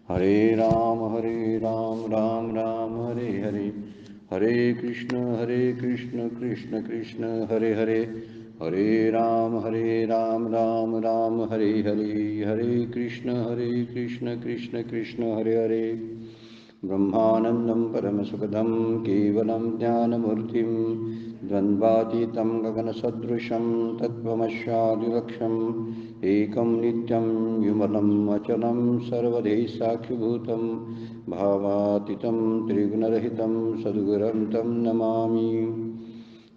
हरे राम राम राम हरे हरे, हरे कृष्ण कृष्ण कृष्ण हरे हरे, हरे राम राम राम हरे हरे, हरे कृष्ण कृष्ण कृष्ण हरे हरे। ब्रह्मानन्दं परमसुखदं केवलं ज्ञानमूर्तिं द्वन्द्वातीतं गगनसदृशं तत्त्वमस्यादिलक्ष्यम् एकं नित्यं विमलं अचलं सर्वदेः साक्षिभूतं भावातीतं त्रिगुणरहितं सद्गुरुं तं नमामि।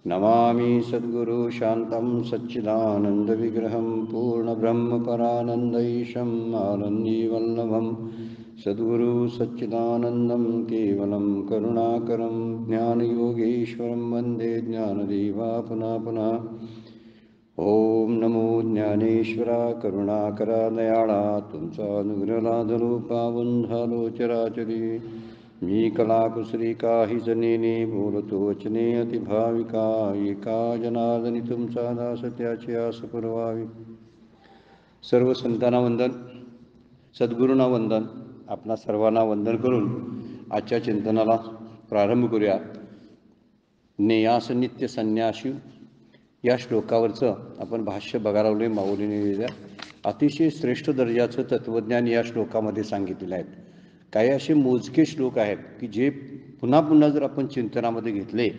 नमामि सद्गुरु शान्तं सच्चिदानन्दविग्रहं पूर्णब्रह्मपरानन्दैशम् आनन्दीवल्लभं सद्गुरु सच्चिदानन्दं केवलं करुणाकरं ज्ञानयोगेश्वरं वन्दे ज्ञानदेवापुना पुनः। ओम नमो ज्ञानेश्वरा करुणाकरा दयाळा, तुमचा अनुग्रह लादलो पावन झालो चराचरी। मी कलाकुसरी काही जनेने बोलतो वचने अतिभाविका, एका जनार्दनी तुमचा दास त्याची आस पुरवावी। सर्व संतांना वंदन, सद्गुरूंना वंदन, आपणा सर्वांना वंदन करून आजच्या चिंतनाला प्रारंभ करूया। नेयास नित्य संन्यासी या श्लोकावरचं आपण भाष्य बघायला लागलोय माऊलीने लिहिलेलं। अतिशय श्रेष्ठ दर्जाचं तत्त्वज्ञान या श्लोकामध्ये सांगितलेलं आहे। काही असे मोजके श्लोक आहेत की जे पुन्हा पुन्हा जर आपण चिंतनामध्ये घेतले,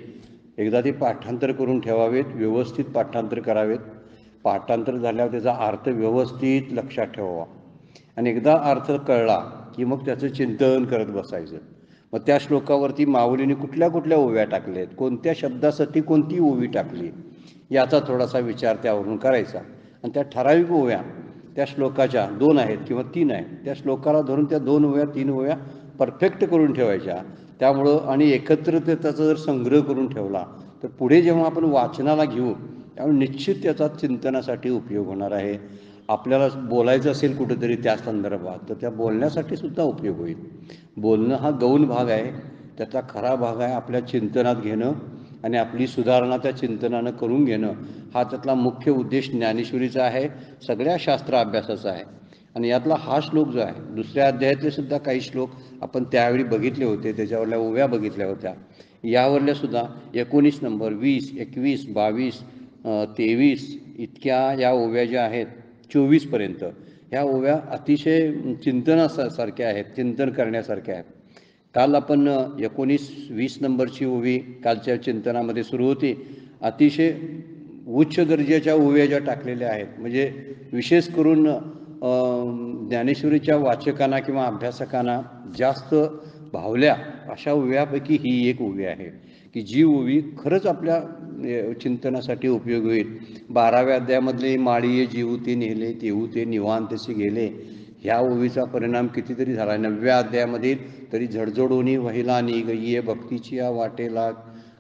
एकदा ते पाठांतर करून ठेवावेत, व्यवस्थित पाठांतर करावेत, पाठांतर झाल्यावर त्याचा अर्थ व्यवस्थित लक्षात ठेवावा आणि एकदा अर्थ कळला की मग त्याचं चिंतन करत बसायचं। मग त्या श्लोकावरती माऊलीने कुठल्या कुठल्या ओव्या टाकल्यात, कोणत्या शब्दासाठी कोणती ओवी टाकली याचा थोडासा विचार त्यावरून करायचा। आणि त्या ठराविक ओव्या त्या श्लोकाच्या 2 आहेत किंवा 3 आहेत, त्या श्लोकाला धरून त्या 2 ओव्या 3 ओव्या परफेक्ट करून ठेवायच्या। त्यामुळं आणि एकत्र त्याचा जर संग्रह करून ठेवला तर पुढे जेव्हा आपण वाचनाला घेऊ त्यामुळे निश्चित त्याचा चिंतनासाठी उपयोग होणार आहे। आपल्याला बोलायचं असेल कुठेतरी त्या संदर्भात तर त्या बोलण्यासाठी सुद्धा उपयोग होईल। बोलणं हा गौण भाग आहे, त्याचा खरा भाग आहे आपल्या चिंतनात घेणं आणि आपली सुधारणा त्या चिंतनानं करून घेणं, हा त्यातला मुख्य उद्देश ज्ञानेश्वरीचा आहे, सगळ्या शास्त्र अभ्यासाचा आहे। आणि यातला हा श्लोक जो आहे, दुसऱ्या अध्यायातले सुद्धा काही श्लोक आपण त्यावेळी बघितले होते, त्याच्यावरल्या ओव्या बघितल्या होत्या। यावरल्या सुद्धा 19 नंबर 20, 21, 22, 23 इतक्या या ओव्या ज्या आहेत 24पर्यंत ह्या ओव्या अतिशय चिंतनासारख्या आहेत, चिंतन करण्यासारख्या आहेत। काल आपण 19-20 नंबरची ओवी कालच्या चिंतनामध्ये सुरू होती। अतिशय उच्च दर्जाच्या ओव्या ज्या टाकलेल्या आहेत, म्हणजे विशेष करून ज्ञानेश्वरीच्या वाचकांना किंवा अभ्यासकांना जास्त भावल्या अशा ओव्यापैकी ही एक ओवी आहे की जी ओवी खरंच आपल्या चिंतनासाठी उपयोगी होईल। 12व्या अध्यायामधले माळीये जीव ते नेले तेहू ते निवांतसे गेले, ह्या ओवीचा परिणाम कितीतरी झाला। 9व्या अध्यायामधील तरी झडझडोनी वहिला निगये भक्तीची या वाटेला,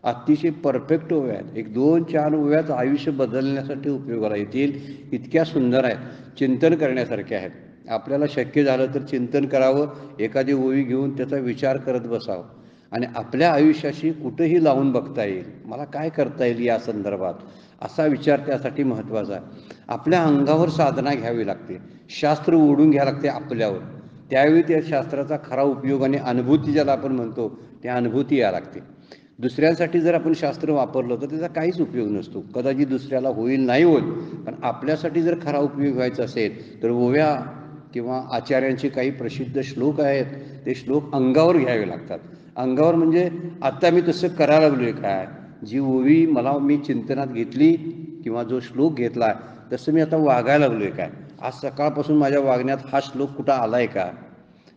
अतिशय परफेक्ट ओव्या आहेत। 1-2-4 ओव्यात आयुष्य बदलण्यासाठी उपयोगाला येतील इतक्या सुंदर आहेत, चिंतन करण्यासारख्या आहेत। आपल्याला शक्य झालं तर चिंतन करावं, एखादी ओवी घेऊन त्याचा विचार करत बसावं आणि आपल्या आयुष्याशी कुठेही लावून बघता येईल, मला काय करता येईल या संदर्भात, असा विचार त्यासाठी महत्त्वाचा आहे। आपल्या अंगावर साधना घ्यावी लागते, शास्त्र ओढून घ्यावं लागते आपल्यावर, त्यावेळी त्या शास्त्राचा खरा उपयोग आणि अनुभूती ज्याला आपण म्हणतो त्या अनुभूती यायला लागते। दुसऱ्यांसाठी जर आपण शास्त्र वापरलं तर त्याचा काहीच उपयोग नसतो, कदाचित दुसऱ्याला होईल नाही होईल, पण आपल्यासाठी जर खरा उपयोग व्हायचा असेल तर ओव्या किंवा आचार्यांचे काही प्रसिद्ध श्लोक आहेत, ते श्लोक अंगावर घ्यावे लागतात। अंगावर म्हणजे आता मी तसं करायला लागलोय काय, जी ओवी मी चिंतनात घेतली किंवा जो श्लोक घेतला तसं मी आता वागायला लागलोय काय, आज सकाळपासून माझ्या वागण्यात हा श्लोक कुठं आलाय का,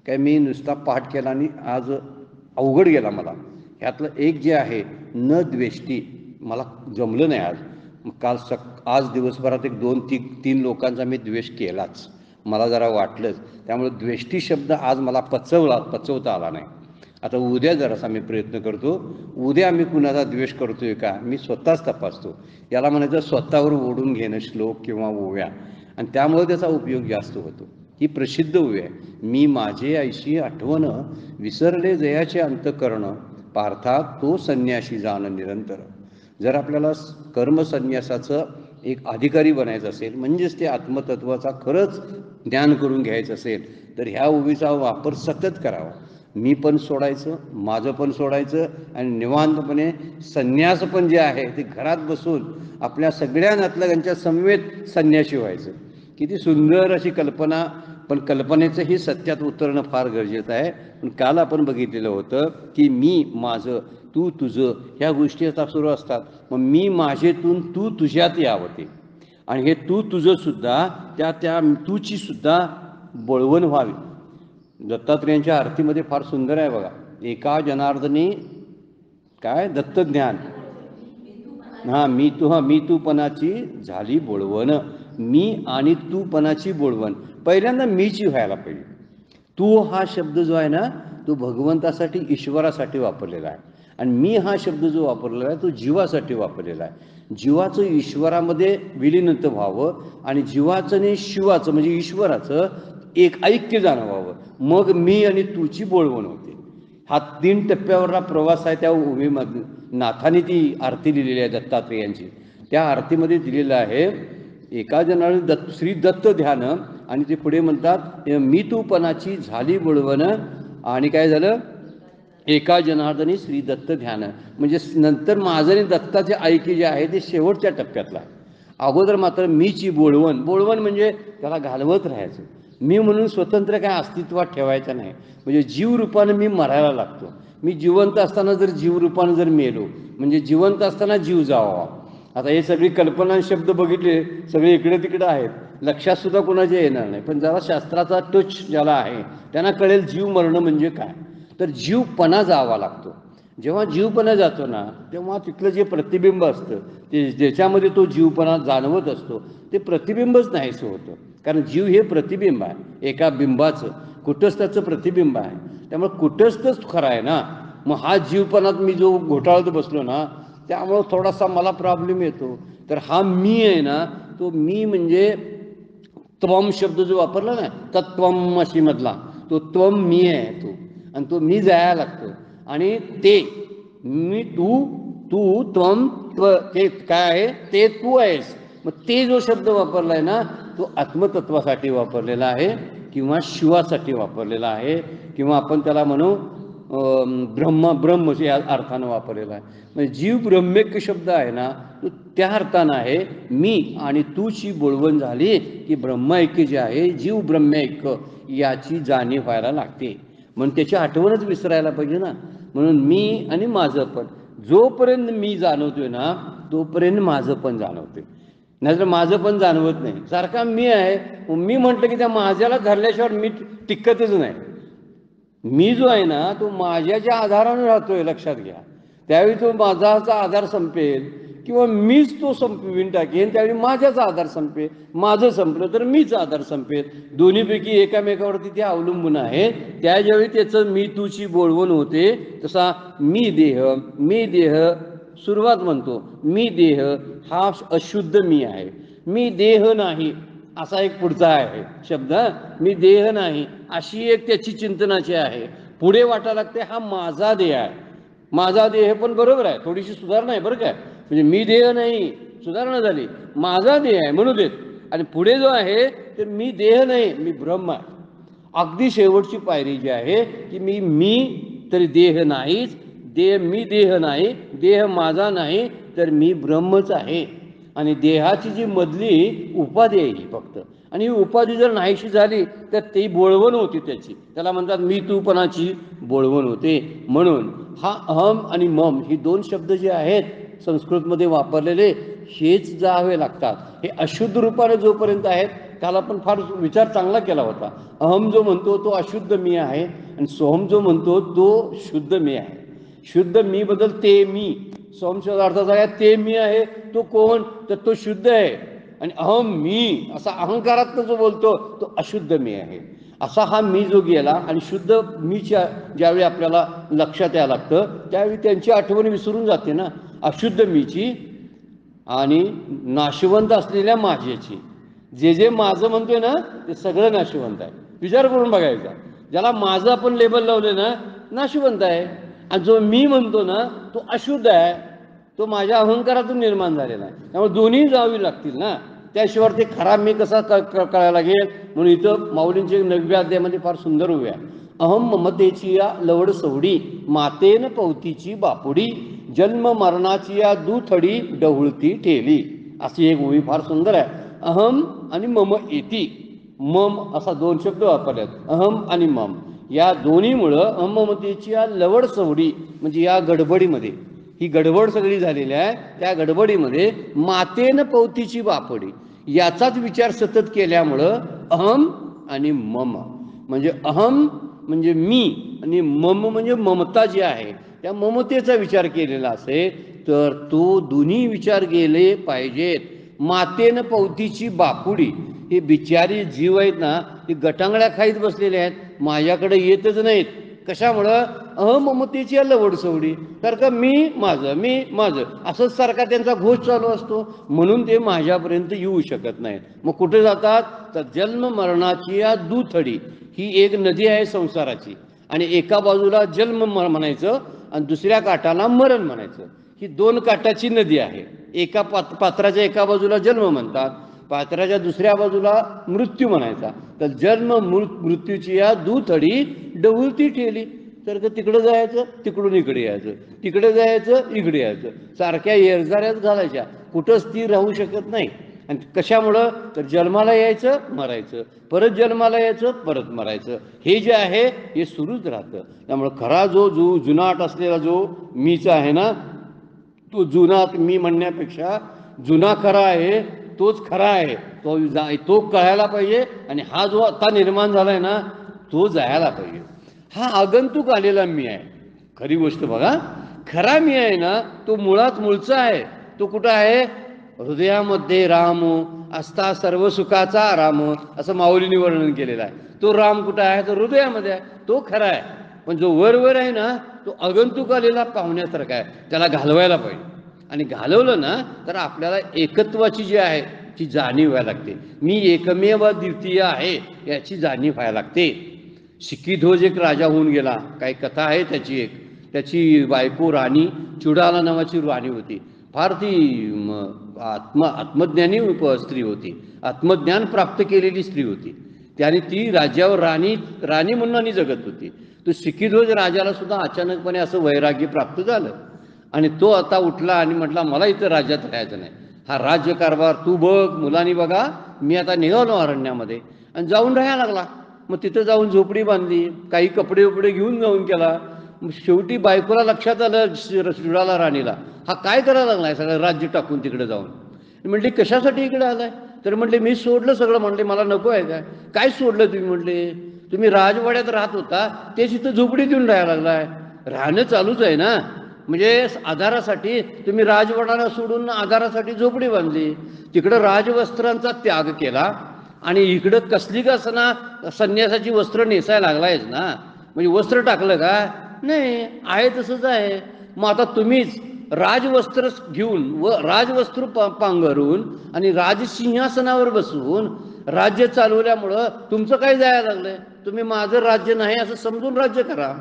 काय मी नुसता पाठ केला आणि आज अवघड गेला मला। ह्यातलं एक जे आहे न द्वेष्टी, मला जमलं नाही आज, काल आज दिवसभरात 1-2-3 लोकांचा मी द्वेष केलाच, मला जरा वाटलंच, त्यामुळे द्वेष्टी शब्द आज मला पचवता आला नाही। आता उद्या जरासा मी प्रयत्न करतो, उद्या मी कुणाचा द्वेष करतोय का मी स्वतःच तपासतो, याला म्हणायचं स्वतःवर ओढून घेणं श्लोक किंवा ओव्या, आणि त्यामुळे त्याचा उपयोग जास्त होतो। ही प्रसिद्ध ओवी आहे, मी माझे ऐशी आठवण विसरले जयाचे अंतकरण, पार्था तो संन्यासी जाण निरंतर। जर आपल्याला कर्मसन्यासाचं एक अधिकारी बनायचं असेल, म्हणजेच ते आत्मतत्वाचा खरंच ज्ञान करून घ्यायचं असेल, तर ह्या ओवीचा वापर सतत करावा. मी पण सोडायचं, माझं पण सोडायचं, आणि निवांतपणे संन्यास पण जे आहे ते घरात बसून आपल्या सगळ्या नातलगांच्या समवेत संन्यासी व्हायचं. किती सुंदर अशी कल्पना. पण कल्पनेचंही सत्यात उतरणं फार गरजेचं आहे. पण काल आपण बघितलेलं होतं की मी माझं, तू तुझं, ह्या गोष्टी आता सुरू असतात. मग मी माझेतून तू तुझ्यात यावं ते, आणि हे तू तुझं सुद्धा त्या तूची सुद्धा बळवण व्हावी. दत्तात्रेयांच्या आरतीमध्ये फार सुंदर आहे बघा. एका जनार्दनी काय दत्तज्ञान, मी तूपणाची झाली बोळवण. मी आणि तूपणाची बोळवण. पहिल्यांदा मीची व्हायला पाहिजे. तू हा शब्द जो आहे ना, तो भगवंतासाठी, ईश्वरासाठी वापरलेला आहे, आणि मी हा शब्द जो वापरलेला आहे तो जीवासाठी वापरलेला आहे. जीवाचं ईश्वरामध्ये विलीनत व्हावं, आणि जीवाचं आणि शिवाचं म्हणजे ईश्वराचं एक ऐक्य जाणवावं. मग मी आणि तूची बोळवण होते. हा 3 टप्प्यावरला प्रवास आहे. त्या ओवीमध्ये नाथाने ती आरती लिहिलेली आहे दत्तात्रेयांची. त्या आरतीमध्ये दिलेलं आहे, एका जनाने श्री दत्त ध्यान, आणि ते पुढे म्हणतात मी तूपणाची झाली बोळवण, आणि काय झालं, एका जनार्दनी श्री दत्त ध्यान. म्हणजे नंतर माझं आणि दत्ताचे ऐक्य जे आहे ते शेवटच्या टप्प्यातला आहे. अगोदर मात्र मीची बोळवण. बोळवण म्हणजे त्याला घालवत राहायचं. मी म्हणून स्वतंत्र काय अस्तित्वात ठेवायचं नाही. म्हणजे जीवरूपानं मी मरायला लागतो. मी जिवंत असताना जर जीवरूपानं जर मेलो, म्हणजे जिवंत असताना जीव जावा. आता हे सगळी कल्पना शब्द बघितले, सगळे इकडे तिकडे आहेत, लक्षात सुद्धा कोणाच्या येणार नाही. पण जरा शास्त्राचा टच ज्याला आहे त्यांना कळेल जीव मरणं म्हणजे काय. तर जीवपणा जावा लागतो. जेव्हा जीवपणा जातो ना, तेव्हा तिथलं जे प्रतिबिंब असतं, ते ज्याच्यामध्ये तो जीवपणा जाणवत असतो, ते प्रतिबिंबच नाहीसं होतं. कारण जीव हे प्रतिबिंब आहे, एका बिंबाचं, कुटस्थाचं प्रतिबिंब आहे. त्यामुळे कुटस्थच खरं आहे ना. मग हा जीवपणात मी जो घोटाळत बसलो ना, त्यामुळं थोडासा मला प्रॉब्लेम येतो. तर हा मी आहे ना, तो मी म्हणजे त्वम शब्द जो वापरला ना, तत्वमसी मधला तो त्वम मी आहे तो, आणि तो मी जायला लागतो. आणि ते मी तू त्वम ते काय आहे, ते तू आहेस. मग ते जो शब्द वापरलाय ना, तो आत्मतत्वासाठी वापरलेला आहे, किंवा शिवासाठी वापरलेला आहे, किंवा आपण त्याला म्हणू ब्रह्म या अर्थानं वापरलेला आहे. म्हणजे जीव ब्रह्मेक शब्द आहे ना, तो त्या अर्थानं आहे. मी आणि तूची बोळवण झाली की ब्रह्मैक्य जे आहे, जीव ब्रह्मैक्य याची जाणीव व्हायला लागते. म्हणून त्याची आठवणच विसरायला पाहिजे ना. म्हणून मी आणि माझं पण, जोपर्यंत मी जाणवतोय ना, तोपर्यंत माझं पण जाणवते. नाहीतर माझं पण जाणवत नाही. सारखा मी आहे. मी म्हटलं की त्या माझ्याला धरल्याशिवाय मी टिकतच नाही. मी जो आहे ना, तो माझ्याच्या आधाराने राहतोय, लक्षात घ्या. त्यावेळी तो माझाचा आधार संपेल, किंवा मीच तो संपवीन टाकेन, त्यावेळी माझ्याचा आधार संपेल. माझं संपलं तर मीच आधार संपेल. दोन्हीपैकी एकामेकावरती ते अवलंबून आहे. त्यावेळी त्याचं मी तूची बोळवण होते. तसा मी देह सुरुवात म्हणतो, मी देह हा अशुद्ध मी आहे. मी देह नाही असा एक पुढचा आहे शब्द. मी देह नाही अशी एक त्याची चिंतनाची आहे. पुढे वाटायला लागते हा माझा देह आहे. माझा देह पण बरोबर आहे, थोडीशी सुधारणा आहे बरं काय. म्हणजे मी देह नाही, सुधारणा झाली, माझा देह आहे म्हणू देत. आणि पुढे जो आहे ते मी देह नाही, मी ब्रह्म आहे. अगदी शेवटची पायरी जी आहे की मी तरी देह नाहीच, मी देह नाही, देह माझा नाही, तर मी ब्रह्मच आहे. आणि देहाची जी मधली उपाधी आहे ही फक्त, आणि ही उपाधी जर नाहीशी झाली तर ती बोळवण होती त्याची. त्याला म्हणतात मी तूपणाची बोळवण होते. म्हणून हा अहम आणि मम ही 2 शब्द जे आहेत संस्कृतमध्ये वापरलेले, हेच जावे लागतात. हे अशुद्ध रूपाने जोपर्यंत आहेत त्याला पण फार विचार चांगला केला होता. अहम जो म्हणतो तो अशुद्ध मी आहे, आणि सोहम जो म्हणतो तो शुद्ध मी आहे. शुद्ध मी बदल ते मी, सोहम अर्थाचा आहे ते मी आहे, तो कोण, तर तो शुद्ध आहे. आणि अहम मी असा अहंकारातनं जो बोलतो तो अशुद्ध मी आहे. असा हा मी जो गेला, आणि शुद्ध मीच्या ज्यावेळी आपल्याला लक्षात यायला लागतं त्यावेळी त्यांची आठवण विसरून जाते ना, अशुद्ध मीची आणि नाशवंत असलेल्या माझ्याची. जे माझं म्हणतोय ना ते सगळं नाशवंत आहे. विचार करून बघायचा. ज्याला माझं आपण लेबल लावले ना, नाशवंत आहे. आणि जो मी म्हणतो ना तो अशुद्ध आहे, तो माझ्या अहंकारातून निर्माण झालेला आहे. त्यामुळे दोन्ही जावी लागतील ना, त्याशिवाय ते खरा मी कसा कळायला लागेल. म्हणून इथं माऊलींची 9व्या अध्यायामध्ये फार सुंदर उभ्या, अहम ममतेची या लवड सवडी, मातेन पवतीची बापुडी, जन्म मरणाची या दुथडी डहुळती ठेली. अशी एक ओवी फार सुंदर आहे. अहम आणि मम येती, मम असा 2 शब्द वापरल्यात, अहम आणि मम. या दोन्हीमुळं अहममतेची या लवड सवडी, म्हणजे या गडबडीमध्ये, ही गडबड सगळी झालेली आहे, त्या गडबडीमध्ये मातेन पवतीची बापडी याचाच विचार सतत केल्यामुळं अहम आणि मम, म्हणजे अहम म्हणजे मी आणि मम म्हणजे ममता जी आहे, त्या ममतेचा विचार केलेला असेल तर तो दोन्ही विचार गेले पाहिजेत. मातेन पवतीची बापुडी, हे बिचारी जीव आहेत ना, ते गटांगळ्या खाईत बसलेले आहेत, माझ्याकडे येतच नाहीत. कशामुळं? अहममतेची लवड सवडी, सारखं मी माझं असंच सारखा त्यांचा घोष चालू असतो, म्हणून ते माझ्यापर्यंत येऊ शकत नाहीत. मग कुठे जातात? तर जन्म मरणाची या दुथडी, ही एक नदी आहे संसाराची, आणि एका बाजूला जन्म म्हणायचं आणि दुसऱ्या काठाला मरण म्हणायचं. ही 2 काठाची नदी आहे. एका पात्राच्या एका बाजूला जन्म म्हणतात, पात्राच्या दुसऱ्या बाजूला मृत्यू म्हणायचा. तर जन्म मृत्यूची या दुथडी डहुळती ठेली, तर तिकडं जायचं, तिकडून इकडे यायचं, तिकडे जायचं, इकडे यायचं, सारख्या येरझाऱ्याच घालायच्या, कुठं स्थिर राहू शकत नाही. आणि कशामुळं? तर जन्माला यायचं, मरायचं, परत जन्माला यायचं, परत मरायचं, हे जे आहे हे सुरूच राहतं. त्यामुळं खरा जो जुनाट असलेला जो मीच आहे ना, तो जुनाट मी म्हणण्यापेक्षा जुना खरा आहे तोच खरा आहे, तो कळायला पाहिजे. आणि हा जो आता निर्माण झालाय ना, तो जायला पाहिजे. हा आगंतुक आलेला मी आहे. खरी गोष्ट बघा, खरा मी आहे ना, तो मुळात मूळचा आहे. तो कुठं आहे? हृदयामध्ये राम असता सर्व सुखाचा आराम, असं माऊलींनी वर्णन केलेलं आहे. तो राम कुठं आहे? तो हृदयामध्ये आहे, तो खरा आहे. पण जो वर आहे ना, तो आगंतुक आलेला पाहुण्यासारखा आहे, त्याला घालवायला पाहिजे. आणि घालवलं ना तर आपल्याला एकत्वाची जी आहे ती जाणीव व्हायला लागते. मी एकमेव द्वितीय आहे याची जाणीव व्हायला लागते. सिक्कीध्वज एक राजा होऊन गेला, काही कथा आहे त्याची. त्याची बायको राणी, चुडाला नावाची राणी होती. फार ती आत्मज्ञानी स्त्री होती, आत्मज्ञान प्राप्त केलेली स्त्री होती. त्याने ती राज्यावर राणी म्हणून जगत होती. तो सिक्कीध्वज राजाला सुद्धा अचानकपणे असं वैराग्य प्राप्त झालं, आणि तो आता उठला आणि म्हटला, मला इथं राज्यात राहायचं नाही, हा राज्यकारभार तू बघ, मुलांनी बघा, मी आता निघालो अरण्यामध्ये. आणि जाऊन राहायला लागला. मग तिथं जाऊन झोपडी बांधली, काही कपडे वपडे घेऊन जाऊन केला. शेवटी बायकोला लक्षात आलं, चुडाला राणीला, हा काय करायला लागलाय सगळं राज्य टाकून तिकडे जाऊन. म्हटली, कशासाठी इकडे आलाय? तर म्हटले, मी सोडलं सगळं. म्हटले, मला नको आहे. काय सोडलं तुम्ही? म्हटले, तुम्ही राजवाड्यात राहत होता, तेच इथं झोपडी देऊन राहायला लागलाय. राहणं चालूच आहे ना, म्हणजे आधारासाठी तुम्ही राजवाड्याला सोडून आधारासाठी झोपडी बांधली. तिकडं राजवस्त्रांचा त्याग केला, आणि इकडं कसली का असना संन्यासाची वस्त्र नेसायला लागलायच ना. म्हणजे वस्त्र टाकलं का? नाही, आहे तसंच आहे. मग आता तुम्हीच राजवस्त्र घेऊन व राजवस्त्र पांघरून आणि राजसिंहासनावर बसून राज्य चालवल्यामुळं तुमचं काय जायला लागलंय? तुम्ही माझं राज्य नाही असं समजून राज्य करा.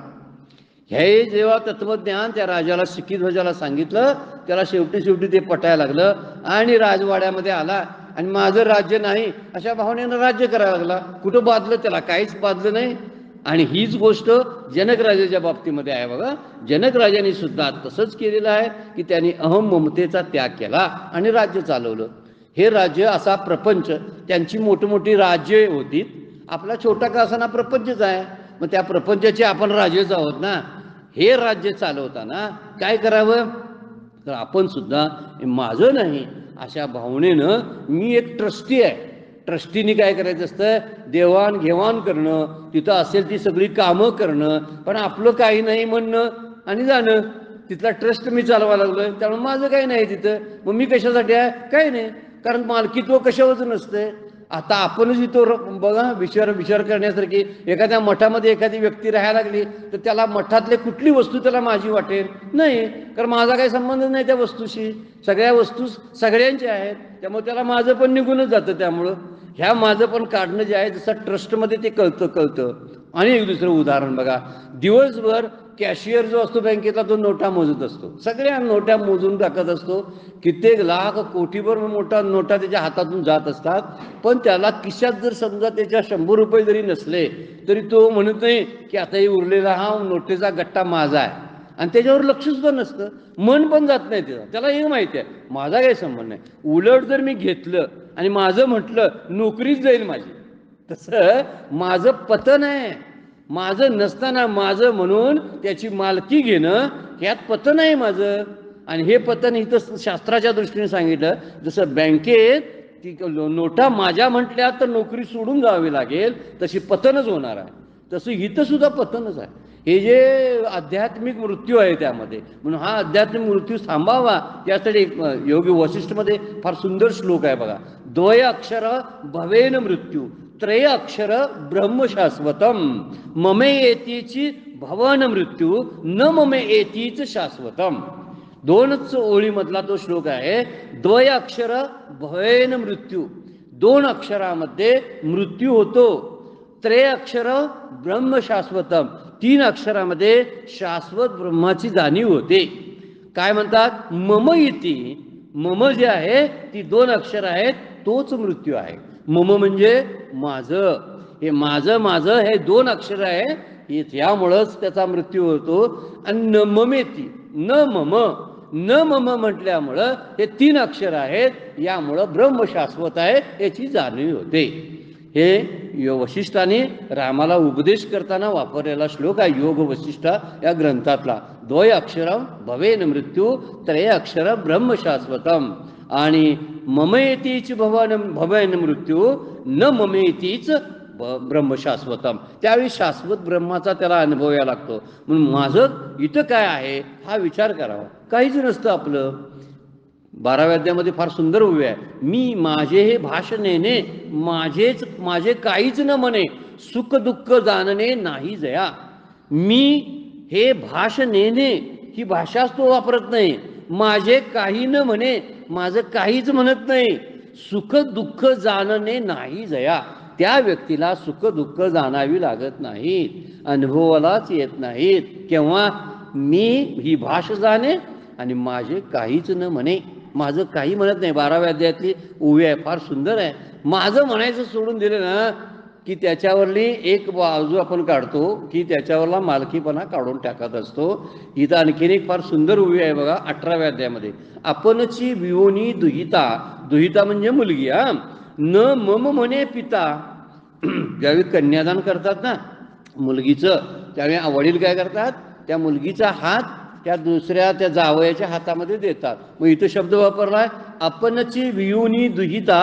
हे जेव्हा तत्वज्ञान त्या राजाला, सिक्कीध्वजाला सांगितलं, त्याला शेवटी ते पटायला लागलं आणि राजवाड्यामध्ये आला आणि माझं राज्य नाही अशा भावनेनं राज्य करायला लागला. कुठं बाधलं त्याला? काहीच बाधलं नाही. आणि हीच गोष्ट जनक राजाच्या बाबतीमध्ये आहे बघा. जनक राजाने सुद्धा तसंच केलेलं आहे की त्यांनी अहम ममतेचा त्याग केला आणि राज्य चालवलं. हे राज्य असा प्रपंच, त्यांची मोठमोठी राज्ये होती, आपला छोटा का असाना प्रपंचच आहे. मग त्या प्रपंचाचे आपण राजेच आहोत ना. हे राज्य चालवताना काय करावं? तर आपण सुद्धा माझं नाही अशा भावनेनं, मी एक ट्रस्टी आहे, ट्रस्टीने काय करायचं असतं? देवाणघेवाण करणं, तिथं असेल ती सगळी कामं करणं, पण आपलं काही नाही म्हणणं आणि जाणं. तिथला ट्रस्ट मी चालवायला लागलोय, त्यामुळे माझं काही नाही तिथं. मग मी कशासाठी आहे? काही नाही, कारण मालकीत्व कशावरच नसतंय. आता आपणच इथं बघा, विचार करण्यासारखी. एखाद्या मठामध्ये एखादी व्यक्ती राहायला लागली तर त्याला मठातले कुठली वस्तू त्याला माझी वाटेल? नाही, कारण माझा काही संबंध नाही त्या वस्तूशी. सगळ्या वस्तू सगळ्यांच्या आहेत, त्यामुळे त्याला माझं पण निघूनच जातं. त्यामुळं ह्या माझं पण काढणं जे आहे, जसं ट्रस्टमध्ये ते कळतं. आणि एक दुसरं उदाहरण बघा, दिवसभर कॅशियर जो असतो बँकेतला तो नोटा मोजत असतो, सगळ्या नोटा मोजून टाकत असतो, कित्येक लाख कोटीभर मोठा नोटा त्याच्या हातातून जात असतात, पण त्याला खिशात जर समजा त्याच्या 100 रुपये जरी नसले तरी तो म्हणत नाही की आता हे उरलेला हा नोटेचा गट्टा माझा आहे, आणि त्याच्यावर लक्ष सुद्धा नसतं, मन पण जात नाही त्याला, त्याला हे माहिती आहे माझा काही संबंध नाही. उलट जर मी घेतलं आणि माझं म्हटलं नोकरीच जाईल माझी, तसं माझं पतन आहे, माझं नसताना माझं म्हणून त्याची मालकी घेणं यात पतन आहे माझं. आणि हे पतन इथं शास्त्राच्या दृष्टीने सांगितलं, जसं बँकेत ती नोटा माझ्या म्हटल्या तर नोकरी सोडून जावी लागेल, तशी पतनच होणार आहे, तसं इथं सुद्धा पतनच आहे. हे जे आध्यात्मिक मृत्यू आहे त्यामध्ये, म्हणून हा आध्यात्मिक मृत्यू थांबावा त्यासाठी योगी वसिष्ठमध्ये फार सुंदर श्लोक आहे बघा. द्वय अक्षर भवेन मृत्यू त्रय अक्षर ब्रह्मशाश्वतम ममे येतीची भवन मृत्यू न ममे येतीच शाश्वतम. दोनच ओळीमधला तो श्लोक आहे. द्वय अक्षर भवेन मृत्यू, 2 अक्षरामध्ये मृत्यू होतो. त्रय अक्षर ब्रह्मशाश्वतम, 3 अक्षरामध्ये शाश्वत ब्रह्माची जाणीव होते. काय म्हणतात? मम इति, मम जे आहे ती 2 अक्षर आहेत, तोच मृत्यू आहे. मम म्हणजे माझं, हे माझं माझं हे 2 अक्षर आहे, यामुळंच त्याचा मृत्यू होतो. आणि न ममेती, न मम, न मम म्हटल्यामुळं हे 3 अक्षर आहेत, यामुळं ब्रह्म शाश्वत आहे याची जाणीव होते. हे वशिष्ठाने रामाला उपदेश करताना वापरलेला श्लोक आहे योग वशिष्ठा या ग्रंथातला. द्वय अक्षरम भवेन मृत्यू त्रय अक्षर ब्रह्मशाश्वतम, आणि ममेतीच भवेन मृत्यू न ममेतीच ब्रह्मशाश्वतम. त्यावेळी शाश्वत ब्रह्माचा त्याला अनुभव यायला लागतो. म्हणून माझं इथं काय आहे हा विचार करावा. काहीच नसतं आपलं. 12व्या अध्यायामध्ये फार सुंदर उभे आहे. मी माझे हे भाषणेने माझे काहीच न म्हणे, सुख दुःख जाणणे नाही जया. मी हे भाषणेने ही भाषाच तो वापरत नाही. माझे काही न म्हणे, माझं काहीच म्हणत नाही. सुख दुःख जाणणे नाही जया, त्या व्यक्तीला सुख दुःख जाणावी लागत नाहीत, अनुभवालाच येत नाहीत. केव्हा? मी ही भाष जाणे आणि माझे काहीच न म्हणे, माझं काही म्हणत नाही. 12व्या अध्यायातली ओवी आहे, फार सुंदर आहे. माझं म्हणायचं सोडून दिलं ना की त्याच्यावरली एक बाजू आपण काढतो की त्याच्यावरला मालकीपणा काढून टाकत असतो. इथं आणखीन एक फार सुंदर ओवी आहे बघा 18व्या अध्यायामध्ये. आपणची वियोनी दुहिता, दुहिता म्हणजे मुलगी, हा, न मम म्हणे पिता. ज्यावेळी कन्यादान करतात ना मुलगीचं, त्यावेळी वडील काय करतात, त्या मुलगीचा हात त्या दुसऱ्या त्या जावयाच्या हातामध्ये देतात. मग इथं शब्द वापरलाय आपणची वियोनी दुहिता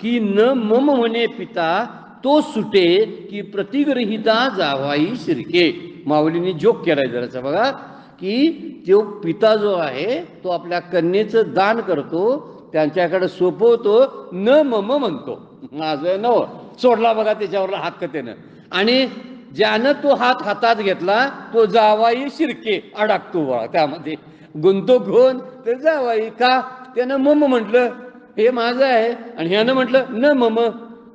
की न मम म्हणे पिता, तो सुटे की प्रतिग्रहिता जावाई शिरके. माऊलींनी जोक केलाय जराचा बघा, की तो पिता जो आहे तो आपल्या कन्येचं दान करतो, त्यांच्याकडे सोपवतो, न मम म्हणतो, माझं नव सोडला बघा त्याच्यावरला हक्क त्यानं. आणि ज्यानं तो हात हातात घेतला तो जावाई शिरके अडकतो बघा त्यामध्ये, गुंतो कोण तर जावाई. का? त्यानं मम म्हटलं हे माझं आहे, आणि ह्यानं म्हटलं न मम.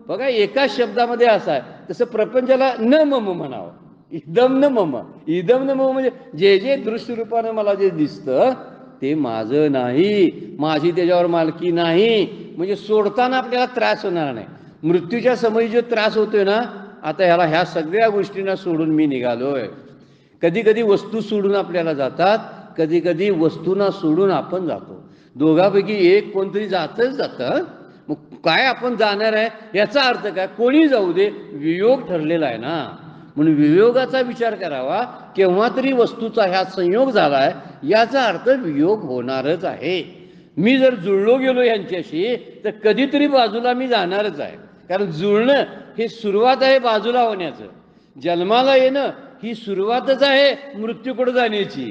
बघा एकाच शब्दामध्ये असा आहे. तसं प्रपंचाला न मम म्हणावं, इदम न मम. इदम न मम म्हणजे जे जे दृश्य रूपानं मला जे दिसतं ते माझं नाही, माझी त्याच्यावर मालकी नाही. म्हणजे सोडताना आपल्याला त्रास होणार नाही. मृत्यूच्या समयी जो त्रास होतोय ना, आता ह्या सगळ्या गोष्टींना सोडून मी निघालोय. कधी कधी वस्तू सोडून आपल्याला जातात, कधी कधी वस्तूंना सोडून आपण जातो. दोघांपैकी एक कोणतरी जातच जातं. मग काय आपण जाणार आहे याचा अर्थ काय? कोणी जाऊ दे, वियोग ठरलेला आहे ना. म्हणून वियोगाचा विचार करावा. केव्हा तरी वस्तूचा ह्या संयोग झालाय याचा अर्थ वियोग होणारच आहे. मी जर जुळलो गेलो यांच्याशी तर कधीतरी बाजूला मी जाणारच आहे. कारण जुळणं हे सुरुवात आहे बाजूला होण्याचं. जन्माला येणं ही सुरुवातच आहे मृत्यूकडे जाण्याची.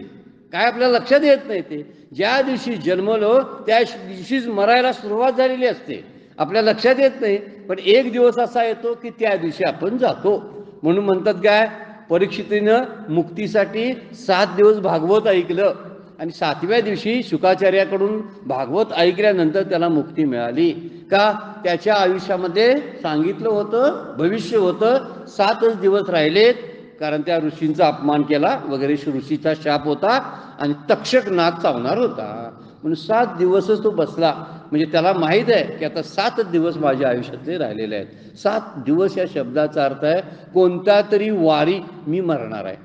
काय आपल्याला लक्षात येत नाही ते. ज्या दिवशी जन्मलो त्या दिवशीच मरायला सुरुवात झालेली असते, आपल्या लक्षात येत नाही. पण एक दिवस असा येतो की त्या दिवशी आपण जातो. म्हणून म्हणतात काय, परीक्षितीनं मुक्तीसाठी 7 दिवस भागवत ऐकलं आणि 7व्या दिवशी शुकाचार्याकडून भागवत ऐकल्यानंतर त्याला मुक्ती मिळाली. का? त्याच्या आयुष्यामध्ये सांगितलं होतं, भविष्य होतं, 7च दिवस राहिलेत कारण त्या ऋषींचा अपमान केला वगैरे, ऋषीचा शाप होता आणि तक्षक नाग चावणार होता. म्हणून 7 दिवसच तो बसला. म्हणजे त्याला माहीत आहे की आता 7 दिवस माझ्या आयुष्यातले राहिलेले आहेत. 7 दिवस या शब्दाचा अर्थ आहे कोणत्या तरी वारी मी मरणार आहे,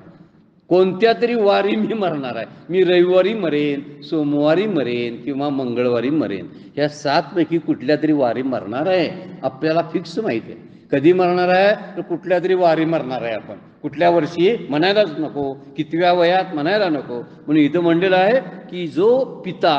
कोणत्या तरी वारी मी मरणार आहे. मी रविवारी मरेन, सोमवारी मरेन किंवा मंगळवारी मरेन. ह्या 7 पैकी कुठल्या तरी वारी मरणार आहे. आपल्याला फिक्स माहिती आहे कधी मरणार आहे, तर कुठल्या तरी वारी मरणार आहे. आपण कुठल्या वर्षी म्हणायलाच नको, कितव्या वयात म्हणायला नको. म्हणून इथं म्हणलेलं आहे की जो पिता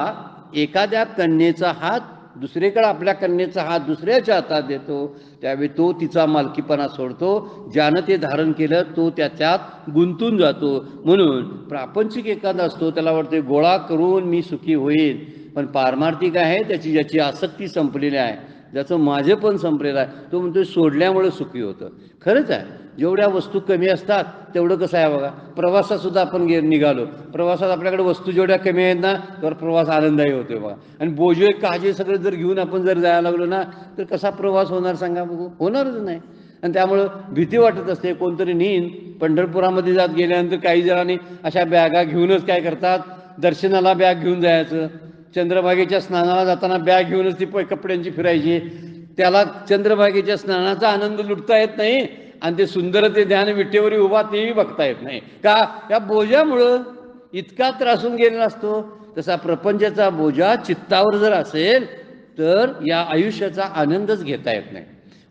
एखाद्या कन्येचा हात दुसरीकडे, आपल्या कन्येचा हात दुसऱ्याच्या हातात देतो, त्यावेळी तो तिचा मालकीपणा सोडतो. ज्यानं ते धारण केलं तो त्याच्यात गुंतून जातो. म्हणून प्रापंचिक एखादा असतो त्याला वाटते गोळा करून मी सुखी होईल, पण पारमार्थिक आहे त्याची ज्याची आसक्ती संपलेली आहे, ज्याचं माझे पण संपलेलं आहे, तो म्हणतो सोडल्यामुळे सुखी होतं. खरंच आहे, जेवढ्या वस्तू कमी असतात तेवढं कसं आहे बघा. प्रवासात सुद्धा आपण निघालो, प्रवासात आपल्याकडे वस्तू जेवढ्या कमी आहेत ना तर प्रवास आनंददायी होतो बघा. आणि बोजे काळजी सगळं जर घेऊन आपण जर जायला लागलो ना तर कसा प्रवास होणार सांगा बघू, होणारच नाही. आणि त्यामुळं भीती वाटत असते. कोणतरी नेईन पंढरपुरामध्ये जात गेल्यानंतर काही जणांनी अशा बॅगा घेऊनच काय करतात, दर्शनाला बॅग घेऊन जायचं, चंद्रभागेच्या स्नानाला जाताना बॅग घेऊनच ती कपड्यांची फिरायची. त्याला चंद्रभागेच्या स्नानाचा आनंद लुटता येत नाही आणि ते सुंदर ते ध्यान विटेवरी उभा तेही बघता येत नाही का, या बोजामुळं इतका त्रासून गेलेला असतो. तसा प्रपंचाचा बोजा चित्तावर जर असेल तर या आयुष्याचा आनंदच घेता येत नाही.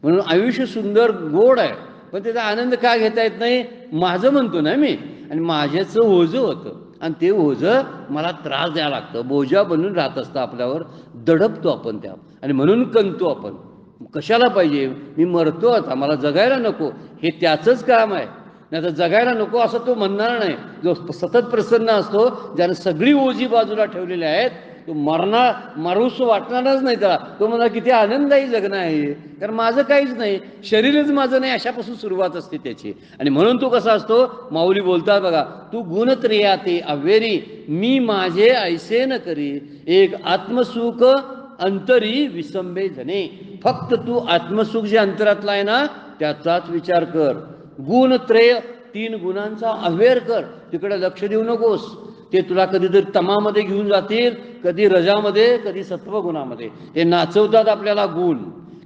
म्हणून आयुष्य सुंदर गोड आहे, पण त्याचा आनंद का घेता येत नाही, माझं म्हणतो ना मी, आणि माझ्याचं ओझं होतं आणि ते ओझं मला त्रास द्यायला लागतं. बोजा बनून राहत असतं आपल्यावर, दडपतो आपण त्या, आणि म्हणून कणतो आपण. कशाला पाहिजे, मी मरतो आता, मला जगायला नको, हे त्याचंच काम आहे. नाही तर जगायला नको असं तो म्हणणार नाही. जो सतत प्रसन्न असतो, ज्यानं सगळी ओझी बाजूला ठेवलेली आहेत, तो मरूस वाटणारच नाही त्याला. तो म्हणा किती आनंदायी जगणं आहे, कारण माझं काहीच नाही, शरीरच माझं नाही, अशापासून सुरुवात असते त्याची. आणि म्हणून तो कसा असतो, माऊली बोलतात बघा, तू गुणत्रियाते अव्हेरी मी माझे ऐसे न करी, एक आत्मसुख अंतरी विसंबे जने. फक्त तू आत्मसुख जे अंतरातला आहे ना त्याचाच विचार कर. गुणत्रय 3 गुणांचा अव्हेर कर, तिकडे लक्ष देऊ नकोस. ते तुला कधीतरी तमामध्ये घेऊन जातील, कधी रजामध्ये, कधी सत्वगुणामध्ये. ते नाचवतात आपल्याला गुण.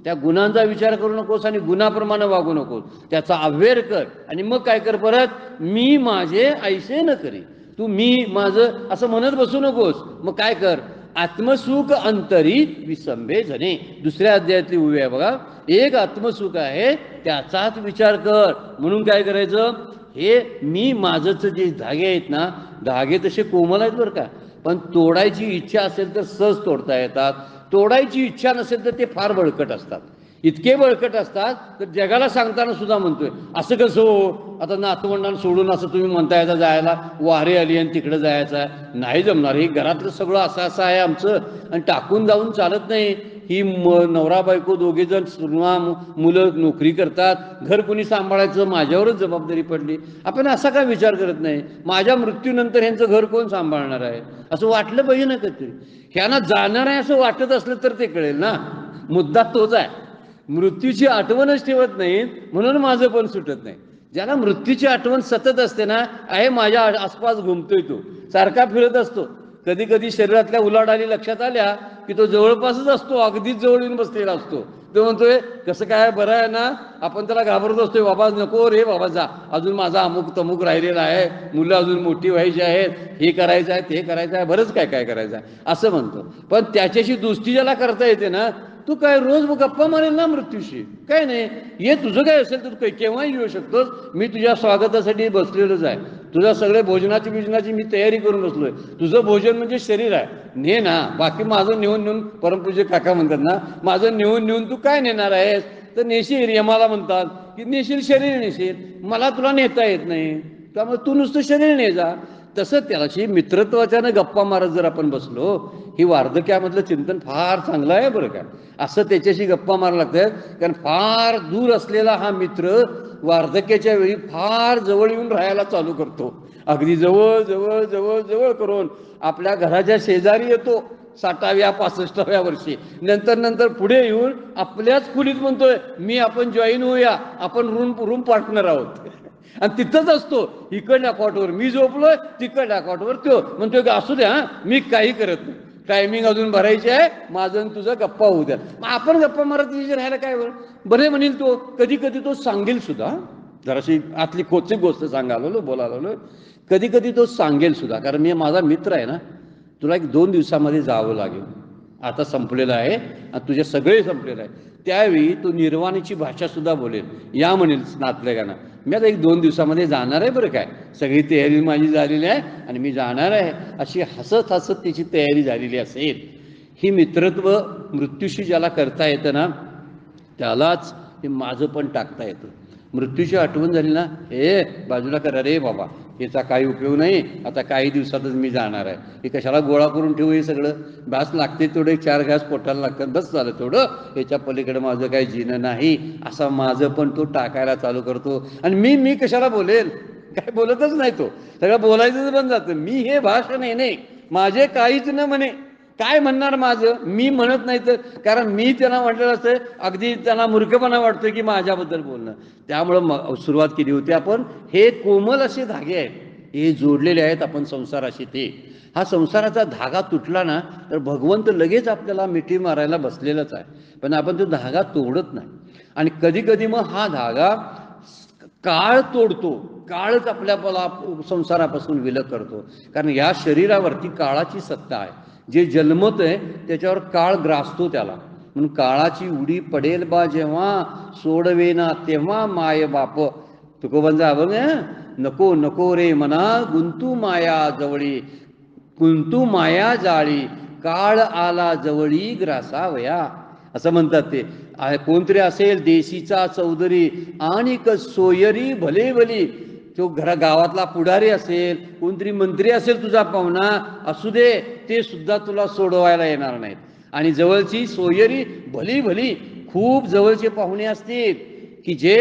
त्या गुणांचा विचार करू नकोस आणि गुणाप्रमाणे वागू नकोस, त्याचा अव्हेर कर. आणि मग काय कर, परत मी माझे ऐसे न करी. तू मी माझं असं म्हणत बसू नकोस. मग काय कर, आत्मसुख अंतरी विसंबे जने. दुसऱ्या अध्यायातली उभी आहे बघा, एक आत्मसुख आहे त्याचाच विचार कर. म्हणून काय करायचं, हे मी माझंच जे धागे आहेत ना, धागे तसे कोमल आहेत बरं का, पण तोडायची इच्छा असेल तर सहज तोडता येतात, तोडायची इच्छा नसेल तर ते फार बळकट असतात. इतके बळकट असतात तर जगाला सांगताना सुद्धा म्हणतोय असं कसं हो, आता नातवंडांना सोडून असं तुम्ही म्हणताय जायला, वारी आली आणि तिकडे जायचं आहे, नाही जमणार. हे घरातलं सगळं असं असं आहे आमचं, आणि टाकून जाऊन चालत नाही. ही नवरा बायको दोघेजण मुलं नोकरी करतात, घर कुणी सांभाळायचं, माझ्यावरच जबाबदारी पडली. आपण असा काय विचार करत नाही, माझ्या मृत्यूनंतर ह्यांचं घर कोण सांभाळणार आहे, असं वाटलं पाहिजे ना कधी. ह्यांना जाणार आहे असं वाटत असलं तर ते कळेल ना. मुद्दा तोच आहे, मृत्यूची आठवणच ठेवत नाही म्हणून माझं पण सुटत नाही. ज्याला मृत्यूची आठवण सतत असते ना, आहे माझ्या आसपास घुमतोय, तो सारखा फिरत असतो. कधी कधी शरीरातल्या उलाढाली लक्षात आल्या की तो जवळपासच असतो, अगदीच जवळ येऊन बसलेला असतो. तो म्हणतोय कसं काय, बरं आहे ना. आपण त्याला घाबरत असतोय, बाबा नको रे बाबा जा, अजून माझा अमुक तमुक राहिलेला आहे, मुलं अजून मोठी व्हायची आहेत, हे करायचं आहे ते करायचं आहे, बरंच काय काय करायचं आहे असं म्हणतो. पण त्याच्याशी दोस्ती ज्याला करता येते ना, तू काय रोज गप्पा मारेल ना मृत्यूशी, काय नाही. ये तुझं काय असेल तर तू केव्हाही येऊ शकतोस, मी तुझ्या स्वागतासाठी बसलेलोच आहे. तुझ्या सगळे भोजनाची मी तयारी करून बसलोय. तुझं भोजन म्हणजे शरीर आहे, ने ना. बाकी माझं नेऊन परमपूज्य काका म्हणतात ना, माझं नेऊन तू काय नेणार आहेस, तर नेशील. यमाला म्हणतात की नेशील, शरीर नेशील, मला तुला नेता येत नाही, त्यामुळे तू नुसतं शरीर ने जा. तसं त्याशी मित्रत्वाच्यानं गप्पा मारत जर आपण बसलो, ही वार्धक्यामधलं चिंतन फार चांगलं आहे बरं का. असं त्याच्याशी गप्पा मारायला लागतात, कारण फार दूर असलेला हा मित्र वार्धक्याच्या वेळी फार जवळ येऊन राहायला चालू करतो. अगदी जवळ जवळ जवळ जवळ करून आपल्या घराच्या शेजारी येतो 60व्या 65व्या वर्षी. नंतर पुढे येऊन आपल्याच खोलीत म्हणतोय, मी आपण जॉईन होऊया, आपण रूम पार्टनर आहोत. आणि तिथंच असतो, इकडल्या कॉटवर मी झोपलोय, तिकडल्या कॉटवर तो म्हणतो की असू द्या, मी काही करत नाही, टायमिंग अजून भरायची आहे, माझं तुझं गप्पा होऊ द्या. मग आपण गप्पा मारत राहायला काय बरे म्हणेल तो. कधी कधी तो सांगेल सुद्धा, जराशी आतली खोचक गोष्ट सांगायला बोलायला, कधी कधी तो सांगेल सुद्धा, कारण मी माझा मित्र आहे ना, तुला 1-2 दिवसामध्ये जावं लागेल, आता संपलेलं आहे आणि तुझे सगळे संपलेलं आहे. त्यावेळी तो निर्वाणीची भाषा सुद्धा बोलेल, या म्हणेल नातलगांना, मी आता 1-2 दिवसामध्ये जाणार आहे बरं काय, सगळी तयारी माझी झालेली आहे आणि मी जाणार आहे, अशी हसत हसत त्याची तयारी झालेली असेल. ही मित्रत्व मृत्यूशी ज्याला करता येतं ना, त्यालाच हे माझं पण टाकता येतं. मृत्यूची आठवण झाली ना, बाजूला करा रे बाबा, याचा काही उपयोग नाही, आता काही दिवसातच मी जाणार आहे, हे कशाला गोळा करून ठेवू, हे सगळं बास लागते तेवढे 4 घास पोटाला लागतात, बस झालं तेवढं, याच्या पलीकडे माझं काही जीणं नाही, असा माझं पण तो टाकायला चालू करतो. आणि मी कशाला बोलेल, काय बोलतच नाही तो, सगळं बोलायचंच बंद जातं. मी हे भाषण आहे नाही, माझे काहीच न म्हणे, काय म्हणणार माझं, मी म्हणत नाही तर, कारण मी त्यांना म्हटलेलं असतं, अगदी त्यांना मूर्खपणा वाटतं की माझ्याबद्दल बोलणं. त्यामुळं सुरुवात केली होती आपण. हे कोमल असे धागे आहेत, हे जोडलेले आहेत आपण संसाराशी. ते हा संसाराचा धागा तुटला ना, तर भगवंत लगेच आपल्याला मिठी मारायला बसलेलंच आहे, पण आपण तो धागा तोडत नाही. आणि कधी कधी मग हा धागा काळ तोडतो, काळच आपल्याला संसारापासून विलग करतो, कारण या शरीरावरती काळाची सत्ता आहे. जे जन्मत आहे त्याच्यावर काळ ग्रासतो त्याला, म्हणून काळाची उडी पडेल बा जेव्हा, सोडवेना तेव्हा माय बाप. तुकोबांचा अभंग आहे, नको नको रे मना गुंतू माया जवळी, गुंतू माया जाळी, काळ आला जवळी ग्रासावया, असं म्हणतात ते. कोणतरी असेल देशीचा चौधरी आणि सोयरी भले भली, तो गावातला पुढारी असेल, कोणतरी मंत्री असेल, तुझा पाहुणा असू दे, ते सुद्धा तुला सोडवायला येणार नाहीत. आणि जवळची सोयरी भली भली, खूप जवळचे पाहुणे असतील की जे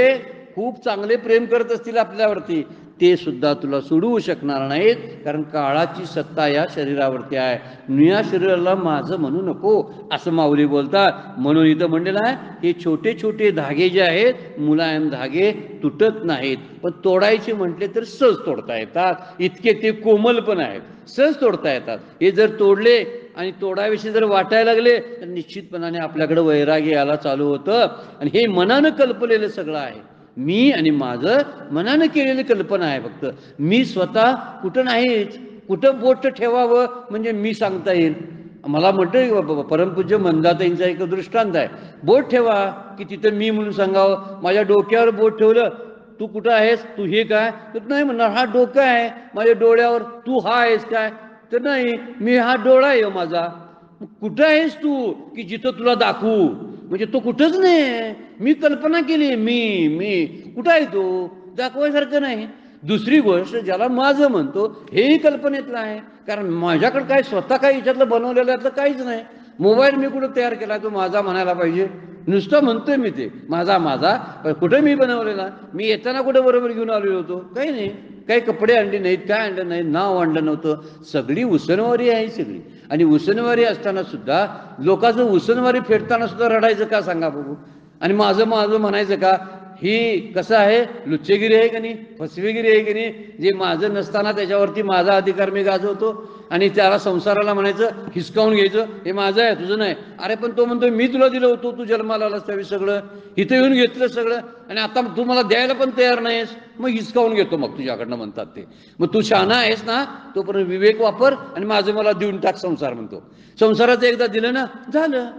खूप चांगले प्रेम करत असतील आपल्यावरती, ते सुद्धा तुला सोडवू शकणार नाहीत, कारण काळाची सत्ता या शरीरावरती आहे. या शरीराला माझं म्हणू नको, असं माऊली बोलतात. म्हणून इथं म्हणलेलं आहे, हे छोटे छोटे धागे जे आहेत, मुलायम धागे तुटत नाहीत, पण तोडायचे म्हटले तर सहज तोडता येतात, इतके ते कोमल पण आहेत, सहज तोडता येतात. हे जर तोडले आणि तोडाविषयी जर वाटायला लागले तर निश्चितपणाने आपल्याकडे वैराग्य यायला चालू होतं. आणि हे मनानं कल्पलेलं सगळं आहे, मी आणि माझं मनानं केलेली कल्पना आहे फक्त. मी स्वतः कुठं नाहीच, कुठं बोट ठेवावं म्हणजे मी सांगता येईल. मला म्हटलं परमपूज्य मंदाताईंचा एक दृष्टांत आहे, बोट ठेवा की तिथं मी म्हणून सांगावं. माझ्या डोक्यावर बोट ठेवलं, तू कुठं आहेस, तू हे काय, तर नाही म्हणणार हा डोकं आहे माझ्या डोळ्यावर, तू हा आहेस काय, तर नाही मी हा डोळा आहे माझा. कुठं आहेस तू की जिथं तुला दाखवू, म्हणजे तो कुठंच नाही, मी कल्पना केली, मी कुठं आहे, तो दाखवायसारखं नाही. दुसरी गोष्ट ज्याला माझं म्हणतो, हेही कल्पनेतलं आहे, कारण माझ्याकडे काय स्वतः काही याच्यातलं बनवलेलं यातलं काहीच नाही. मोबाईल मी कुठं तयार केला, तो माझा म्हणायला पाहिजे, नुसतं म्हणतोय मी ते माझा माझा, पण कुठे मी बनवलेला, मी येताना कुठे बरोबर घेऊन आलेलो होतो, काही नाही, काही कपडे आणले नाहीत, काय आणलं नाही, नाव आणलं नव्हतं, सगळी उसनवारी आहे सगळी. आणि उसनवारी असताना सुद्धा लोकांचं उसनवारी फेडताना सुद्धा रडायचं का सांगा बघू, आणि माझं माझं म्हणायचं का. ही कसं आहे, लुच्चेगिरी आहे का नाही, फसवेगिरी आहे की नाही, जे माझं नसताना त्याच्यावरती माझा अधिकार मी गाजवतो आणि त्याला संसाराला म्हणायचं हिसकावून घ्यायचं, हे माझं आहे तुझं नाही. अरे पण तो म्हणतो मी तुला दिलं होतं, तू जन्माला आलास त्यावेळी सगळं इथं येऊन घेतलं सगळं, आणि आता तू मला द्यायला पण तयार नाहीस, मग हिसकावून घेतो मग तुझ्याकडनं, म्हणतात ते. मग तू शहाणा आहेस ना, तोपर्यंत विवेक वापर आणि माझं मला देऊन टाक संसार म्हणतो. संसाराचं एकदा दिलं ना झालं,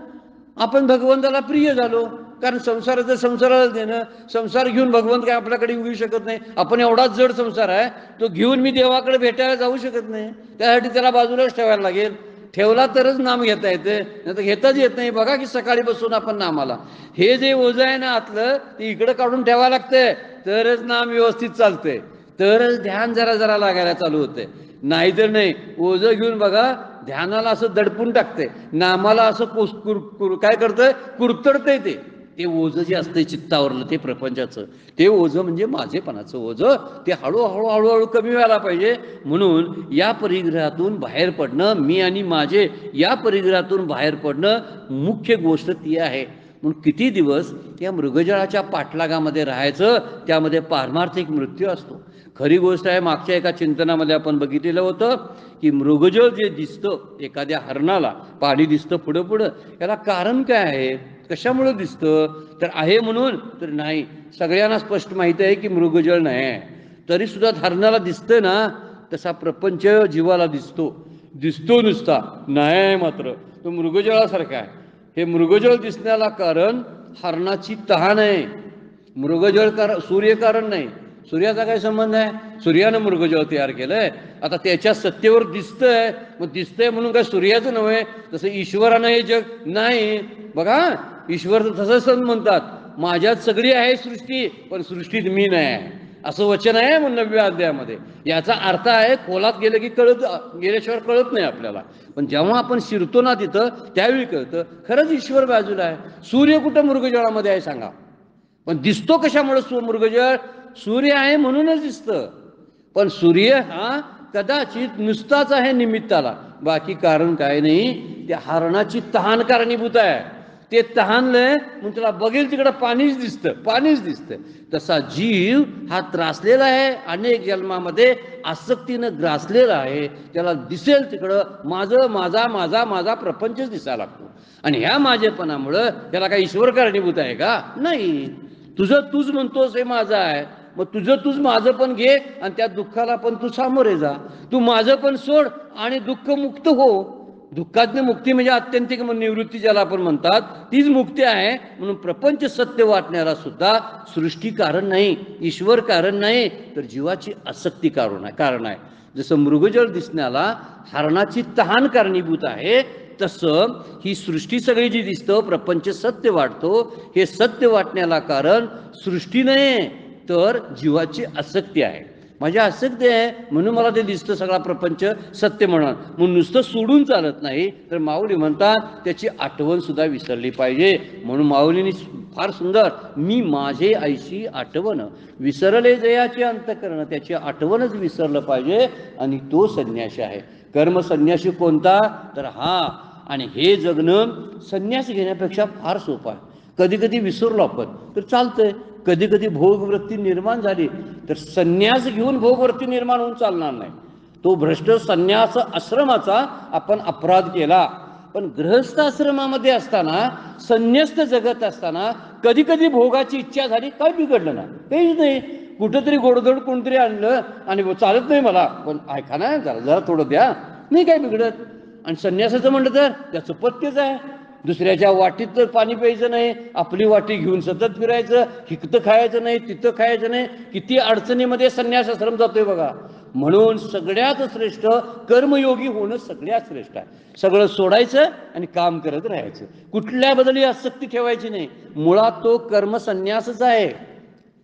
आपण भगवंताला प्रिय झालो, कारण संसाराचं संसाराला देणं, संसार घेऊन भगवंत काय आपल्याकडे येऊ शकत नाही. आपण एवढाच जड संसार आहे, तो घेऊन मी देवाकडे भेटायला जाऊ शकत नाही, त्यासाठी त्याला बाजूलाच ठेवायला लागेल. ठेवला तरच नाम घेता येते, नाही तर घेताच येत नाही. बघा की सकाळी बसून आपण नामाला, हे जे ओझं आहे ना आतलं, ते इकडं काढून ठेवायला लागतंय, तरच नाम व्यवस्थित चालतंय, तरच ध्यान जरा जरा लागायला चालू होते. नाहीतर नाही, ओझं घेऊन बघा ध्यानाला असं दडपून टाकते, नामाला असं काय करतंय, कुरतडतंय. ते ओझं जे असतंय चित्तावरलं, ते प्रपंचाचं ते ओझं म्हणजे माझेपणाचं ओझं, ते हळूहळू हळूहळू कमी व्हायला पाहिजे. म्हणून या परिग्रहातून बाहेर पडणं, मी आणि माझे या परिग्रहातून बाहेर पडणं, मुख्य गोष्ट ती आहे. म्हणून किती दिवस या मृगजळाच्या पाठलागामध्ये राहायचं, त्यामध्ये पारमार्थिक मृत्यू असतो. खरी गोष्ट आहे, मागच्या एका चिंतनामध्ये आपण बघितलेलं होतं की मृगजळ जे दिसतं एखाद्या हरणाला, पाणी दिसतं पुढं पुढं, याला कारण काय आहे, कशामुळं दिसतं, तर आहे म्हणून तर नाही. सगळ्यांना स्पष्ट माहिती आहे की मृगजळ नाही आहे, तरी सुद्धा हरणाला दिसतं ना, तसा प्रपंच जीवाला दिसतो नुसता नाही, मात्र तो मृगजळासारखा आहे. हे मृगजळ दिसण्याला कारण हरणाची तहान आहे. मृगजळ सूर्य कारण नाही. सूर्याचा काय संबंध आहे, सूर्यानं मृगजळ तयार केलंय. आता त्याच्या सत्तेवर दिसतंय, मग दिसतंय म्हणून काय सूर्याचं नव्हे, तसं ईश्वरानं हे जग नाही. बघा, ईश्वर तसंच म्हणतात, माझ्यात सगळी आहे सृष्टी, पण सृष्टीत मी नाही आहे, असं वचन आहे 9व्या अध्यायामध्ये. याचा अर्थ आहे, खोलात गेलं की गेल्याशिवाय कळत नाही आपल्याला, पण जेव्हा आपण शिरतो ना तिथं त्यावेळी कळतं खरंच ईश्वर बाजूला आहे. सूर्य कुठं मृगजळामध्ये आहे सांगा, पण दिसतो कशामुळे मृगजळ, सूर्य आहे म्हणूनच दिसतं. पण सूर्य हा कदाचित नुसताच आहे निमित्ताला, बाकी कारण काय नाही. त्या हरणाची तहान कारणीभूत आहे. ते तहानलंय म्हणून त्याला बघेल तिकडं पाणीच दिसतं. तसा जीव हा त्रासलेला आहे, अनेक जन्मामध्ये आसक्तीनं ग्रासलेला आहे. त्याला दिसेल तिकडं माझं माझा माझा माझा प्रपंचच दिसायला लागतो. आणि ह्या माझेपणामुळं त्याला काय ईश्वर कारणीभूत आहे का, नाही. तुझं तूच म्हणतोस हे माझं आहे, मग तुझं तूच माझं पण घे आणि त्या दुःखाला पण तू सामोरे जा. तू माझं पण सोड आणि दुःख मुक्त हो. दुःखातली मुक्ती म्हणजे आत्यंतिक निवृत्ती ज्याला आपण म्हणतात, तीच मुक्ती आहे. म्हणून प्रपंच सत्य वाटण्याला सुद्धा सृष्टी कारण नाही, ईश्वर कारण नाही, तर जीवाची आसक्ती कारण आहे. जसं मृगजळ दिसण्याला हरणाची तहान कारणीभूत आहे, तसं ही सृष्टी सगळी जी दिसतं, प्रपंच सत्य वाटतो, हे सत्य वाटण्याला कारण सृष्टी नाही, तर जीवाची आसक्ती आहे. माझी आसक्ती आहे म्हणून मला ते दिसतं सगळा प्रपंच सत्य म्हणून नुसतं सोडून चालत नाही. तर माऊली म्हणतात त्याची आठवण सुद्धा विसरली पाहिजे. म्हणून माऊलींनी फार सुंदर, मी माझे ऐशी आठवण विसरले जयाचे अंतकरण, त्याची आठवणच विसरलं पाहिजे. आणि तो संन्यासी आहे. कर्म संन्यासी कोणता, तर हा. आणि हे जगणं संन्यास घेण्यापेक्षा फार सोपं आहे. कधी कधी विसरलो आपण तर चालतंय, कधी कधी भोगवृत्ती निर्माण झाली तर संन्यास घेऊन भोगवृत्ती निर्माण होऊन चालणार नाही. तो भ्रष्ट संन्यास आश्रमाचा आपण अपराध केला. पण गृहस्थ आश्रमामध्ये असताना, संन्यस्त जगत असताना कधी कधी भोगाची इच्छा झाली, काय बिघडलं ना, काहीच नाही. कुठंतरी गोडधोड कोणतरी आणलं आणि चालत नाही मला, पण ऐका ना, जरा थोडं द्या, नाही काय बिघडत. आणि संन्यासाचं म्हणलं तर त्याचं पथ्यच आहे, दुसऱ्याच्या वाटीत तर पाणी प्यायचं नाही, आपली वाटी घेऊन सतत फिरायचं, हिकतं खायचं नाही, तिथं खायचं नाही. किती अडचणीमध्ये संन्यास आश्रम जातोय बघा. म्हणून सगळ्यात श्रेष्ठ कर्मयोगी होणं सगळ्यात श्रेष्ठ आहे. सगळं सोडायचं आणि काम करत राहायचं, कुठल्या बदली आसक्ती ठेवायची नाही. मुळात तो कर्मसन्यासच आहे.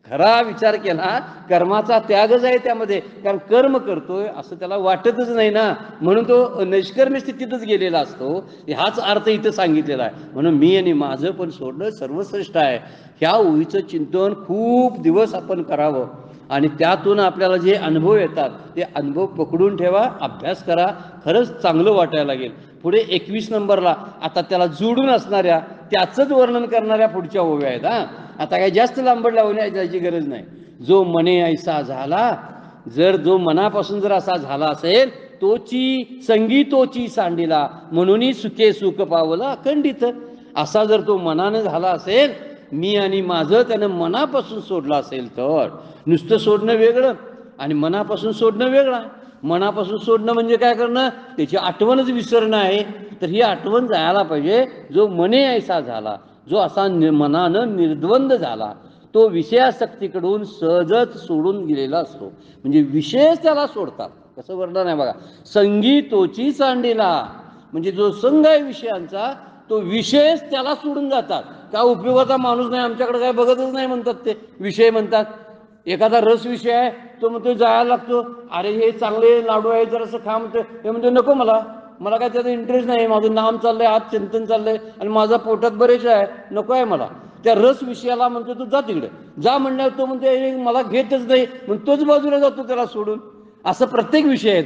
खरा विचार केला, कर्माचा त्यागच आहे त्यामध्ये. कारण कर्म करतोय असं त्याला वाटतच नाही ना, म्हणून तो निष्कर्मी स्थितीतच गेलेला असतो. हाच अर्थ इथं सांगितलेला आहे. म्हणून मी आणि माझं पण सोडणं सर्वश्रेष्ठ आहे. ह्या ओळीचं चिंतन खूप दिवस आपण करावं आणि त्यातून आपल्याला जे अनुभव येतात ते अनुभव पकडून ठेवा, अभ्यास करा, खरंच चांगलं वाटायला लागेल. पुढे 21 नंबरला आता त्याला जोडून असणाऱ्या त्याचंच वर्णन करणाऱ्या पुढच्या ओव्या आहेत. आता काही जास्त लांबड लावण्या जायची गरज नाही. जो मने ऐसा झाला, जर जो मनापासून जर असा झाला असेल, तोची संगी तोची सांडिला, म्हणून सुखे सुख पावला अखंडित. असा जर तो मनानं झाला असेल, मी आणि माझं त्यानं मनापासून सोडलं असेल, तर नुसतं सोडणं वेगळं आणि मनापासून सोडणं वेगळं. मनापासून सोडणं म्हणजे काय करणं, त्याची आठवणच विसरणं आहे. तर ही आठवण जायला पाहिजे. जो मने ऐसा झाला, जो असा मनानं निर्द्वंद झाला, तो विषयासक्तीकडून सहजच सोडून गेलेला असतो. म्हणजे विषय त्याला सोडतात. कसं वर्णन आहे बघा, संगी तोची सांडिला, म्हणजे जो संघ आहे विषयांचा, तो विषयच त्याला सोडून जातात. का उपयोगाचा माणूस नाही, आमच्याकडे काय बघतच नाही म्हणतात ते विषय म्हणतात. एखादा रस विषय आहे, तो म्हणतो जायला लागतो, अरे हे चांगले लाडू आहे जरासं खा म्हणतो, हे म्हणतो नको, मला काय त्याचा इंटरेस्ट नाही, माझं नाम चाललंय, आज चिंतन चाललंय आणि माझा पोटात बरेच आहे, नको आहे मला. त्या रस विषयाला म्हणतो तू जा तिकडे जा, म्हणल्यावर तो म्हणतो मला घेतच नाही, म्हणून तोच बाजूला जातो त्याला सोडून. असं प्रत्येक विषय आहेत.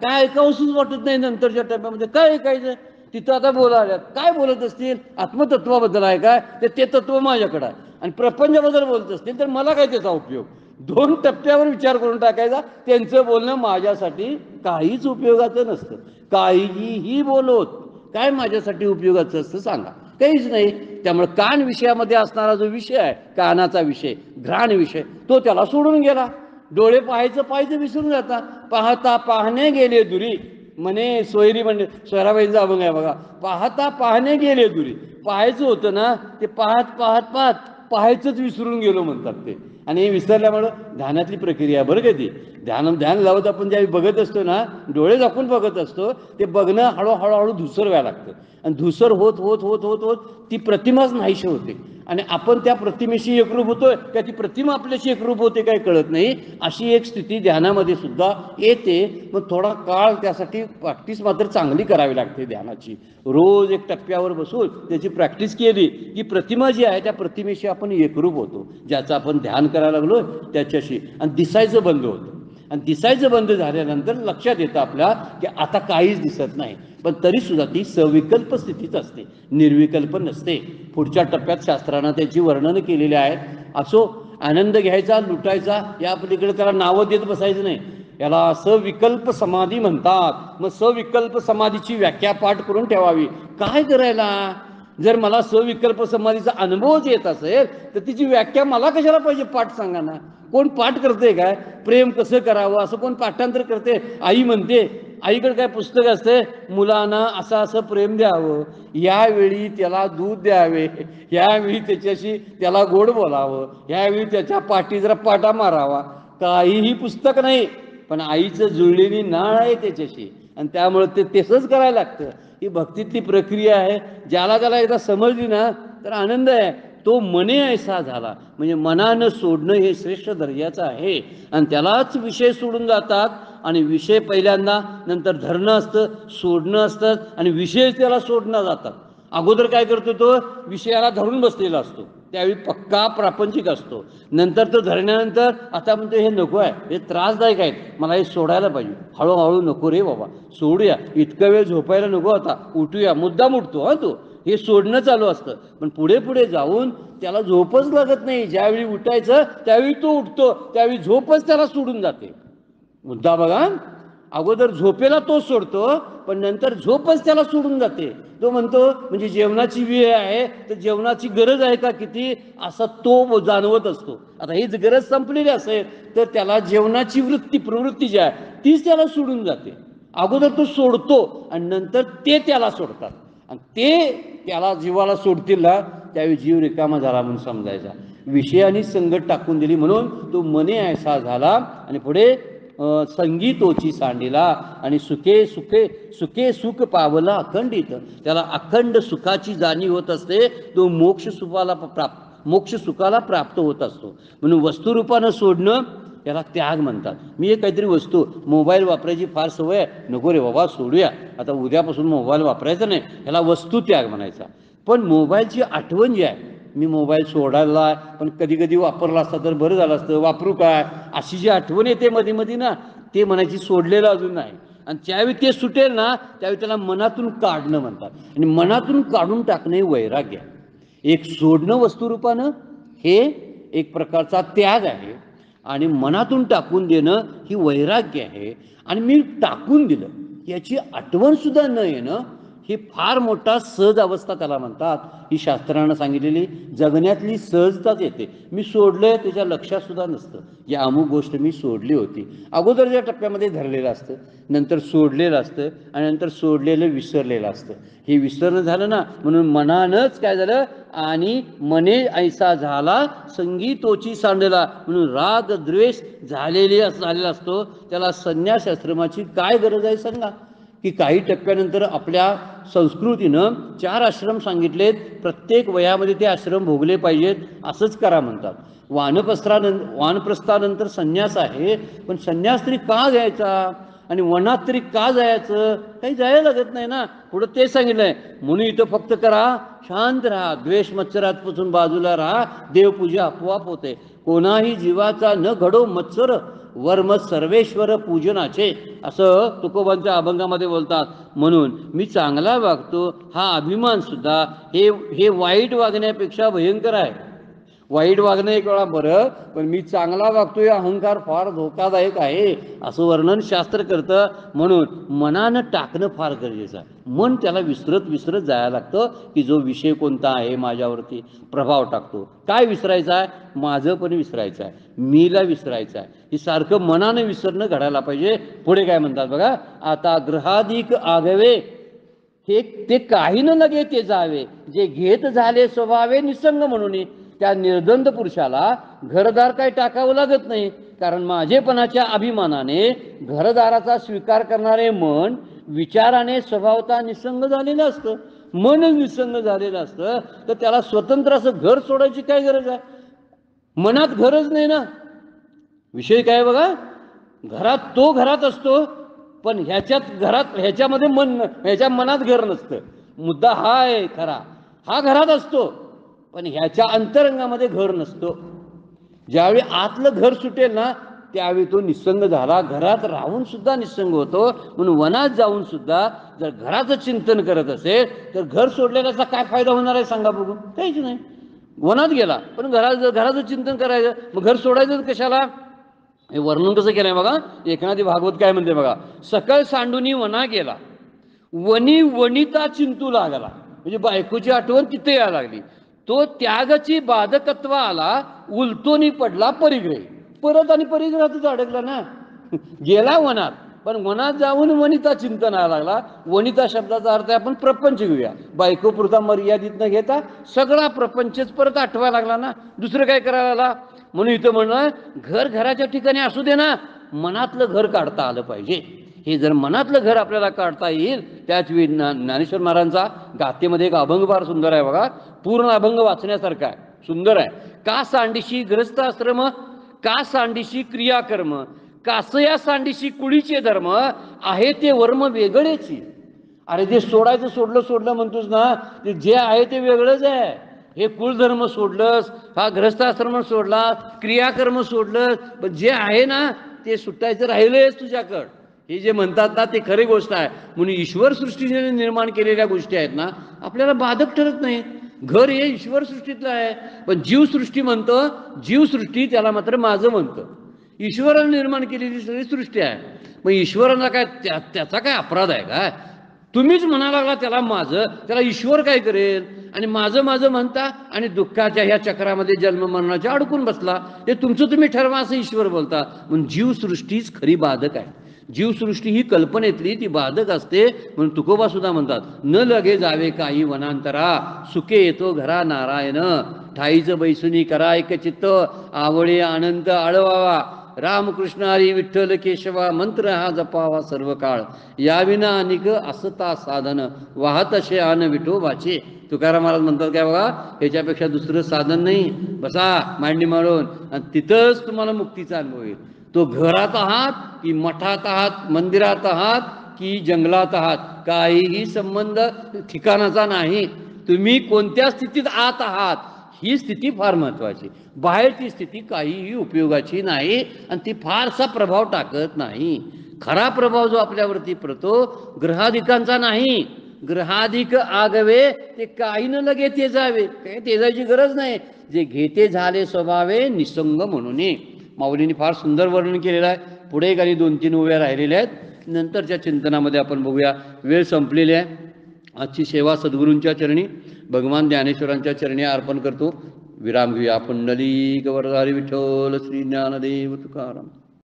काय ऐकावंसच वाटत नाही नंतरच्या टप्प्यामध्ये, काय ऐकायचं. तिथं आता बोलायला काय बोलत असतील, आत्मतत्वाबद्दल आहे काय, ते तत्व माझ्याकडे आहे, आणि प्रपंचाबद्दल बोलत असतील तर मला काय त्याचा उपयोग. 2 टप्प्यावर विचार करून टाकायचा. त्यांचं बोलणं माझ्यासाठी काहीच उपयोगाचं नसतं. काहीही बोलत काय माझ्यासाठी उपयोगाचं असतं सांगा, काहीच नाही. त्यामुळे कान विषयामध्ये असणारा जो विषय आहे, कानाचा विषय, घ्राण विषय, तो त्याला सोडून गेला. डोळे पाहायचं विसरून जाता. पाहता पाहणे गेले दुरी, म्हणे सोयरी म्हणजे सोयराबाईंचा अभंग आहे बघा. पाहता पाहणे गेले दुरी. पाहायचं होतं ना, ते पाहत पाहत पाहत पाहायचंच विसरून गेलो म्हणतात ते. आणि हे विसरल्यामुळं ध्यानातली प्रक्रिया बरं का ती. ध्यान लावत आपण ज्यावेळी बघत असतो ना, डोळे झाकून बघत असतो, ते बघणं हळूहळू धुसर व्हायला लागतं. आणि धुसर होत होत होत होत होत ती प्रतिमाच नाहीशी होते. आणि आपण त्या प्रतिमेशी एकरूप होतोय का ती प्रतिमा आपल्याशी एकरूप होते काय कळत नाही. अशी एक स्थिती ध्यानामध्ये सुद्धा येते. मग थोडा काळ त्यासाठी प्रॅक्टिस मात्र चांगली करावी लागते ध्यानाची. रोज एक टप्प्यावर बसून त्याची प्रॅक्टिस केली की प्रतिमा जी आहे त्या प्रतिमेशी आपण एकरूप होतो. ज्याचं आपण ध्यान करायला लागलो त्याच्याशी, आणि दिसायचं बंद होतं. आणि दिसायचं बंद झाल्यानंतर लक्षात येतं आपल्या की आता काहीच दिसत नाही. पण तरीसुद्धा ती सविकल्प स्थितीच असते, निर्विकल्प नसते. पुढच्या टप्प्यात शास्त्रानं त्याची वर्णनं केलेली आहेत. असो, आनंद घ्यायचा, लुटायचा, या पलीकडे त्याला नावं देत बसायचं नाही. याला सविकल्प समाधी म्हणतात. मग सविकल्प समाधीची व्याख्या पाठ करून ठेवावी. काय करायला, जर मला सविकल्प समाधीचा अनुभवच येत असेल तर तिची व्याख्या मला कशाला पाहिजे, पाठ सांगा ना. कोण पाठ करते काय, प्रेम कसं करावं असं कोण पाठांतर करते. आई म्हणते, आईकडे काय पुस्तक असते, मुलांना असं असं प्रेम द्यावं, यावेळी त्याला दूध द्यावे, यावेळी त्याला गोड बोलावं, यावेळी त्याच्या पाठी जरा पाटा मारावा. काहीही पुस्तक नाही, पण आईचं जुळलेली नाळ आहे त्याच्याशी, आणि त्यामुळे ते तसंच करायला लागतं. ही भक्तीतली प्रक्रिया आहे. ज्याला त्याला एकदा समजली ना तर आनंद आहे. तो मने ऐसा झाला, म्हणजे मनानं सोडणं हे श्रेष्ठ दर्जाचं आहे. आणि त्यालाच विषय सोडून जातात. आणि विषय पहिल्यांदा, नंतर धरणं असतं, सोडणं असतं, आणि विषय त्याला सोडणं जातात. अगोदर काय करतो तो, विषयाला धरून बसलेला असतो, त्यावेळी पक्का प्रापंचिक असतो. नंतर तो धरण्यानंतर आता म्हणतो हे नको आहे, हे त्रासदायक आहेत, मला हे सोडायला पाहिजे. हळूहळू नको रे बाबा, सोडूया, इतका वेळ झोपायला नको, आता उठूया, मुद्दाम उठतो हा तो. हे सोडणं चालू असतं. पण पुढे पुढे जाऊन त्याला झोपच लागत नाही. ज्यावेळी उठायचं त्यावेळी तो उठतो, त्यावेळी झोपच त्याला सोडून जाते. मुद्दा बघा, अगोदर झोपेला तो सोडतो, पण नंतर झोपच त्याला सोडून जाते. तो म्हणतो म्हणजे जेवणाची वेळ आहे तर जेवणाची गरज आहे का किती, असा तो जाणवत असतो. आता हीच गरज संपलेली असेल तर त्याला जेवणाची प्रवृत्ती जी आहे तीच त्याला सोडून जाते. अगोदर तो सोडतो आणि नंतर ते त्याला सोडतात. आणि ते त्याला जीवाला सोडतील ना, त्यावेळी जीव रिकामा झाला म्हणून समजायचा. विषयाने संगत टाकून दिली म्हणून तो मने ऐसा झाला. आणि पुढे संगीतोची सांडिला, आणि सुखे सुख पावला अखंडित. त्याला अखंड सुखाची जाणीव होत असते. तो मोक्ष सुखाला प्राप्त होत असतो. म्हणून वस्तुरूपानं सोडणं याला त्याग म्हणतात. मी एक काहीतरी वस्तू, मोबाईल वापरायची फार सवय आहे, नको रे बाबा सोडूया, आता उद्यापासून मोबाईल वापरायचा नाही, ह्याला वस्तू त्याग म्हणायचा. पण मोबाईलची आठवण जी आहे, मी मोबाईल सोडायला पण कधी कधी वापरला असता तर बरं झालं असतं, वापरू काय, अशी जी आठवण येते मध्ये मध्ये ना, ते म्हणायची सोडलेलं अजून नाही. आणि त्यावेळी ते सुटेल ना, त्यावेळी त्याला मनातून काढणं म्हणतात. आणि मनातून काढून टाकणे वैराग्य. एक सोडणं वस्तुरूपानं हे एक प्रकारचा त्याग आहे, आणि मनातून टाकून देणं ही वैराग्य आहे. आणि मी टाकून दिलं याची आठवण सुद्धा न येणं ही फार मोठा सहज अवस्था त्याला म्हणतात. ही शास्त्रानं सांगितलेली जगण्यातली सहजताच येते. मी सोडलंय त्याच्या लक्षात सुद्धा नसतं, या अमुक गोष्ट मी सोडली होती. अगोदरच्या टप्प्यामध्ये धरलेलं असतं, नंतर सोडलेलं असतं, आणि नंतर सोडलेलं विसरलेलं असतं. हे विसरणं झालं ना, म्हणून मनानंच काय झालं, आणि मने ऐसा झाला संगीतोची सांडला. म्हणून राग द्वेष झालेला असतो. त्याला संन्यास आश्रमाची काय गरज आहे सांगा. की काही टप्प्यानंतर आपल्या संस्कृतीनं 4 आश्रम सांगितलेत, प्रत्येक वयामध्ये ते आश्रम भोगले पाहिजेत, असंच करा म्हणतात. वानप्रस्थानंतर संन्यास आहे, पण संन्यास तरी का घ्यायचा, आणि वनात तरी का जायचं, काही जायला लागत नाही ना. पुढं ते सांगितलंय, म्हणून इथं फक्त करा, शांत राहा, द्वेष मत्सरापासून बाजूला राहा, देवपूजा आपोआप होते. कोणाही जीवाचा न घडो मत्सर, वर्म सर्वेश्वर पूजनाचे, असं तुकोबांच्या अभंगामध्ये बोलतात. म्हणून मी चांगला वागतो हा अभिमान सुद्धा हे वाईट वागण्यापेक्षा भयंकर आहे. वाईट वागणं एक वेळा बरं, पण मी चांगला वागतोय अहंकार फार धोकादायक आहे असं वर्णन शास्त्र करतं. म्हणून मनानं टाकणं फार गरजेचं आहे. मन त्याला विसरत जायला लागतं की जो विषय कोणता आहे माझ्यावरती प्रभाव टाकतो. काय विसरायचं आहे? माझं पण विसरायचं आहे, मीला विसरायचं आहे. हे सारखं मनानं विसरणं घडायला पाहिजे. पुढे काय म्हणतात बघा, आता ग्रहाधिक आगवे ते काही न लगे ते जावे, जे घेत झाले स्वभावे निसंग म्हणून. त्या निर्द्वंद पुरुषाला घरदार काही टाकावं लागत नाही, कारण माझेपणाच्या अभिमानाने घरदाराचा स्वीकार करणारे मन विचाराने स्वभावता निसंग झालेलं असतं. मनच निसंग झालेलं असतं तर त्याला स्वतंत्र असं घर सोडायची काय गरज आहे? मनात घरच नाही ना. विषय काय बघा, घरात असतो, पण ह्याच्यामध्ये ह्याच्या मनात घर नसतं. मुद्दा हा आहे खरा, हा घरात असतो पण ह्याच्या अंतरंगामध्ये घर नसतो. ज्यावेळी आतलं घर सुटेल ना त्यावेळी तो निसंग झाला. घरात राहून सुद्धा निसंग होतो. म्हणून वनात जाऊन सुद्धा जर घराचं चिंतन करत असेल तर घर सोडलेल्याचा काय फायदा होणार आहे सांगा बघू? काहीच नाही. वनात गेला पण घराचं चिंतन करायचं, मग घर सोडायचं कशाला? हे वर्णन कसं केलंय बघा. एकनाथी भागवत काय म्हणते बघा, सकळ सांडूनी वना गेला, वनी वनिता चिंतू लागला. म्हणजे बायकोची आठवण तिथे यायला लागली. तो त्यागाची बाधकत्व आला, उलटोनी पडला परिग्रही. परत आणि परिग्रहातच अडकला ना. गेला वनात, पण वनात जाऊन वनिता चिंतनाला लागला. वनिता शब्दाचा अर्थ आपण प्रपंच घेऊया. बायको पुरता मर्यादित न घेता सगळा प्रपंचच परत आठवायला लागला ना. दुसरं काय करायला लागला? म्हणून इथं म्हणलं घराच्या ठिकाणी असू दे ना, मनातलं घर काढता आलं पाहिजे. हे जर मनातलं घर आपल्याला काढता येईल, त्याच वेळी ज्ञानेश्वर महाराजांचा गाथेमध्ये एक अभंग फार सुंदर आहे बघा. पूर्ण अभंग वाचण्यासारखा आहे, सुंदर आहे. का सांडीशी ग्रस्त आश्रम, का सांडीशी क्रियाकर्म, कासया सांडीशी कुळीचे धर्म, आहे ते वर्म वेगळेची. अरे ते सोडलं म्हणतोस ना, ते जे आहे ते वेगळंच आहे. हे कुलधर्म सोडलंस, हा ग्रस्ताश्रम सोडलास, क्रियाकर्म सोडलंस, पण जे आहे ना ते सुटायचं राहिलंयच तुझ्याकडं. हे जे म्हणतात ना ते खरी गोष्ट आहे. म्हणून ईश्वर सृष्टीने निर्माण केलेल्या गोष्टी आहेत ना आपल्याला बाधक ठरत नाही. घर हे ईश्वर सृष्टीतलं आहे, पण जीवसृष्टी म्हणतं, जीवसृष्टी त्याला मात्र माझं म्हणतं. ईश्वराने निर्माण केलेली सगळी सृष्टी आहे. मग ईश्वराला काय त्याचा काय अपराध आहे का? तुम्हीच म्हणा लागला त्याला माझं, त्याला ईश्वर काय करेल? आणि माझं म्हणता आणि दुःखाच्या ह्या चक्रामध्ये जन्म मरणाच्या अडकून बसला. ते तुमचं तुम्ही ठरवा असं ईश्वर बोलता. म्हणून जीवसृष्टीच खरी बाधक आहे. जीवसृष्टी ही कल्पनेतली ती बाधक असते. म्हणून तुकोबा सुद्धा म्हणतात, न लगे जावे काही वनांतरा, सुखे येतो घरा नारायण, ठाईचं बैसुनी करा एक चित्त, आवळे आनंद आळवावा, रामकृष्ण हरी विठ्ठल केशवा, मंत्र हा जपावा सर्व काळ, याविना अनिक असता साधन, वाहत असे आन विठोबाचे. तुकाराम महाराज म्हणतात काय बघा, ह्याच्यापेक्षा दुसरं साधन नाही. बसा मांडी मारून आणि तिथंच तुम्हाला मुक्तीचा अनुभव येईल. तो घरात आहात की मठात आहात, मंदिरात आहात की जंगलात आहात, काहीही संबंध ठिकाणाचा नाही. तुम्ही कोणत्या स्थितीत आत आहात ही स्थिती फार महत्वाची. बाहेरची स्थिती काहीही उपयोगाची नाही आणि ती फारसा प्रभाव टाकत नाही. खरा प्रभाव जो आपल्यावरती पडतो ग्रहाधिकांचा नाही. ग्रहाधिक आगवे ते काही न लगे ते जावे, काही तेजायची गरज नाही. जे घेते झाले स्वभावे निसंग म्हणून. माऊलींनी फार सुंदर वर्णन केलेलं आहे. पुढे एक आणि 2-3 ओव्या राहिलेल्या आहेत, नंतरच्या चिंतनामध्ये आपण बघूया. वेळ संपलेली आहे. आजची सेवा सद्गुरूंच्या चरणी भगवान ज्ञानेश्वरांच्या चरणी अर्पण करतो. विराम घेऊया. पुंडलिक वरदारी विठ्ठल श्री ज्ञानदेव तुकाराम.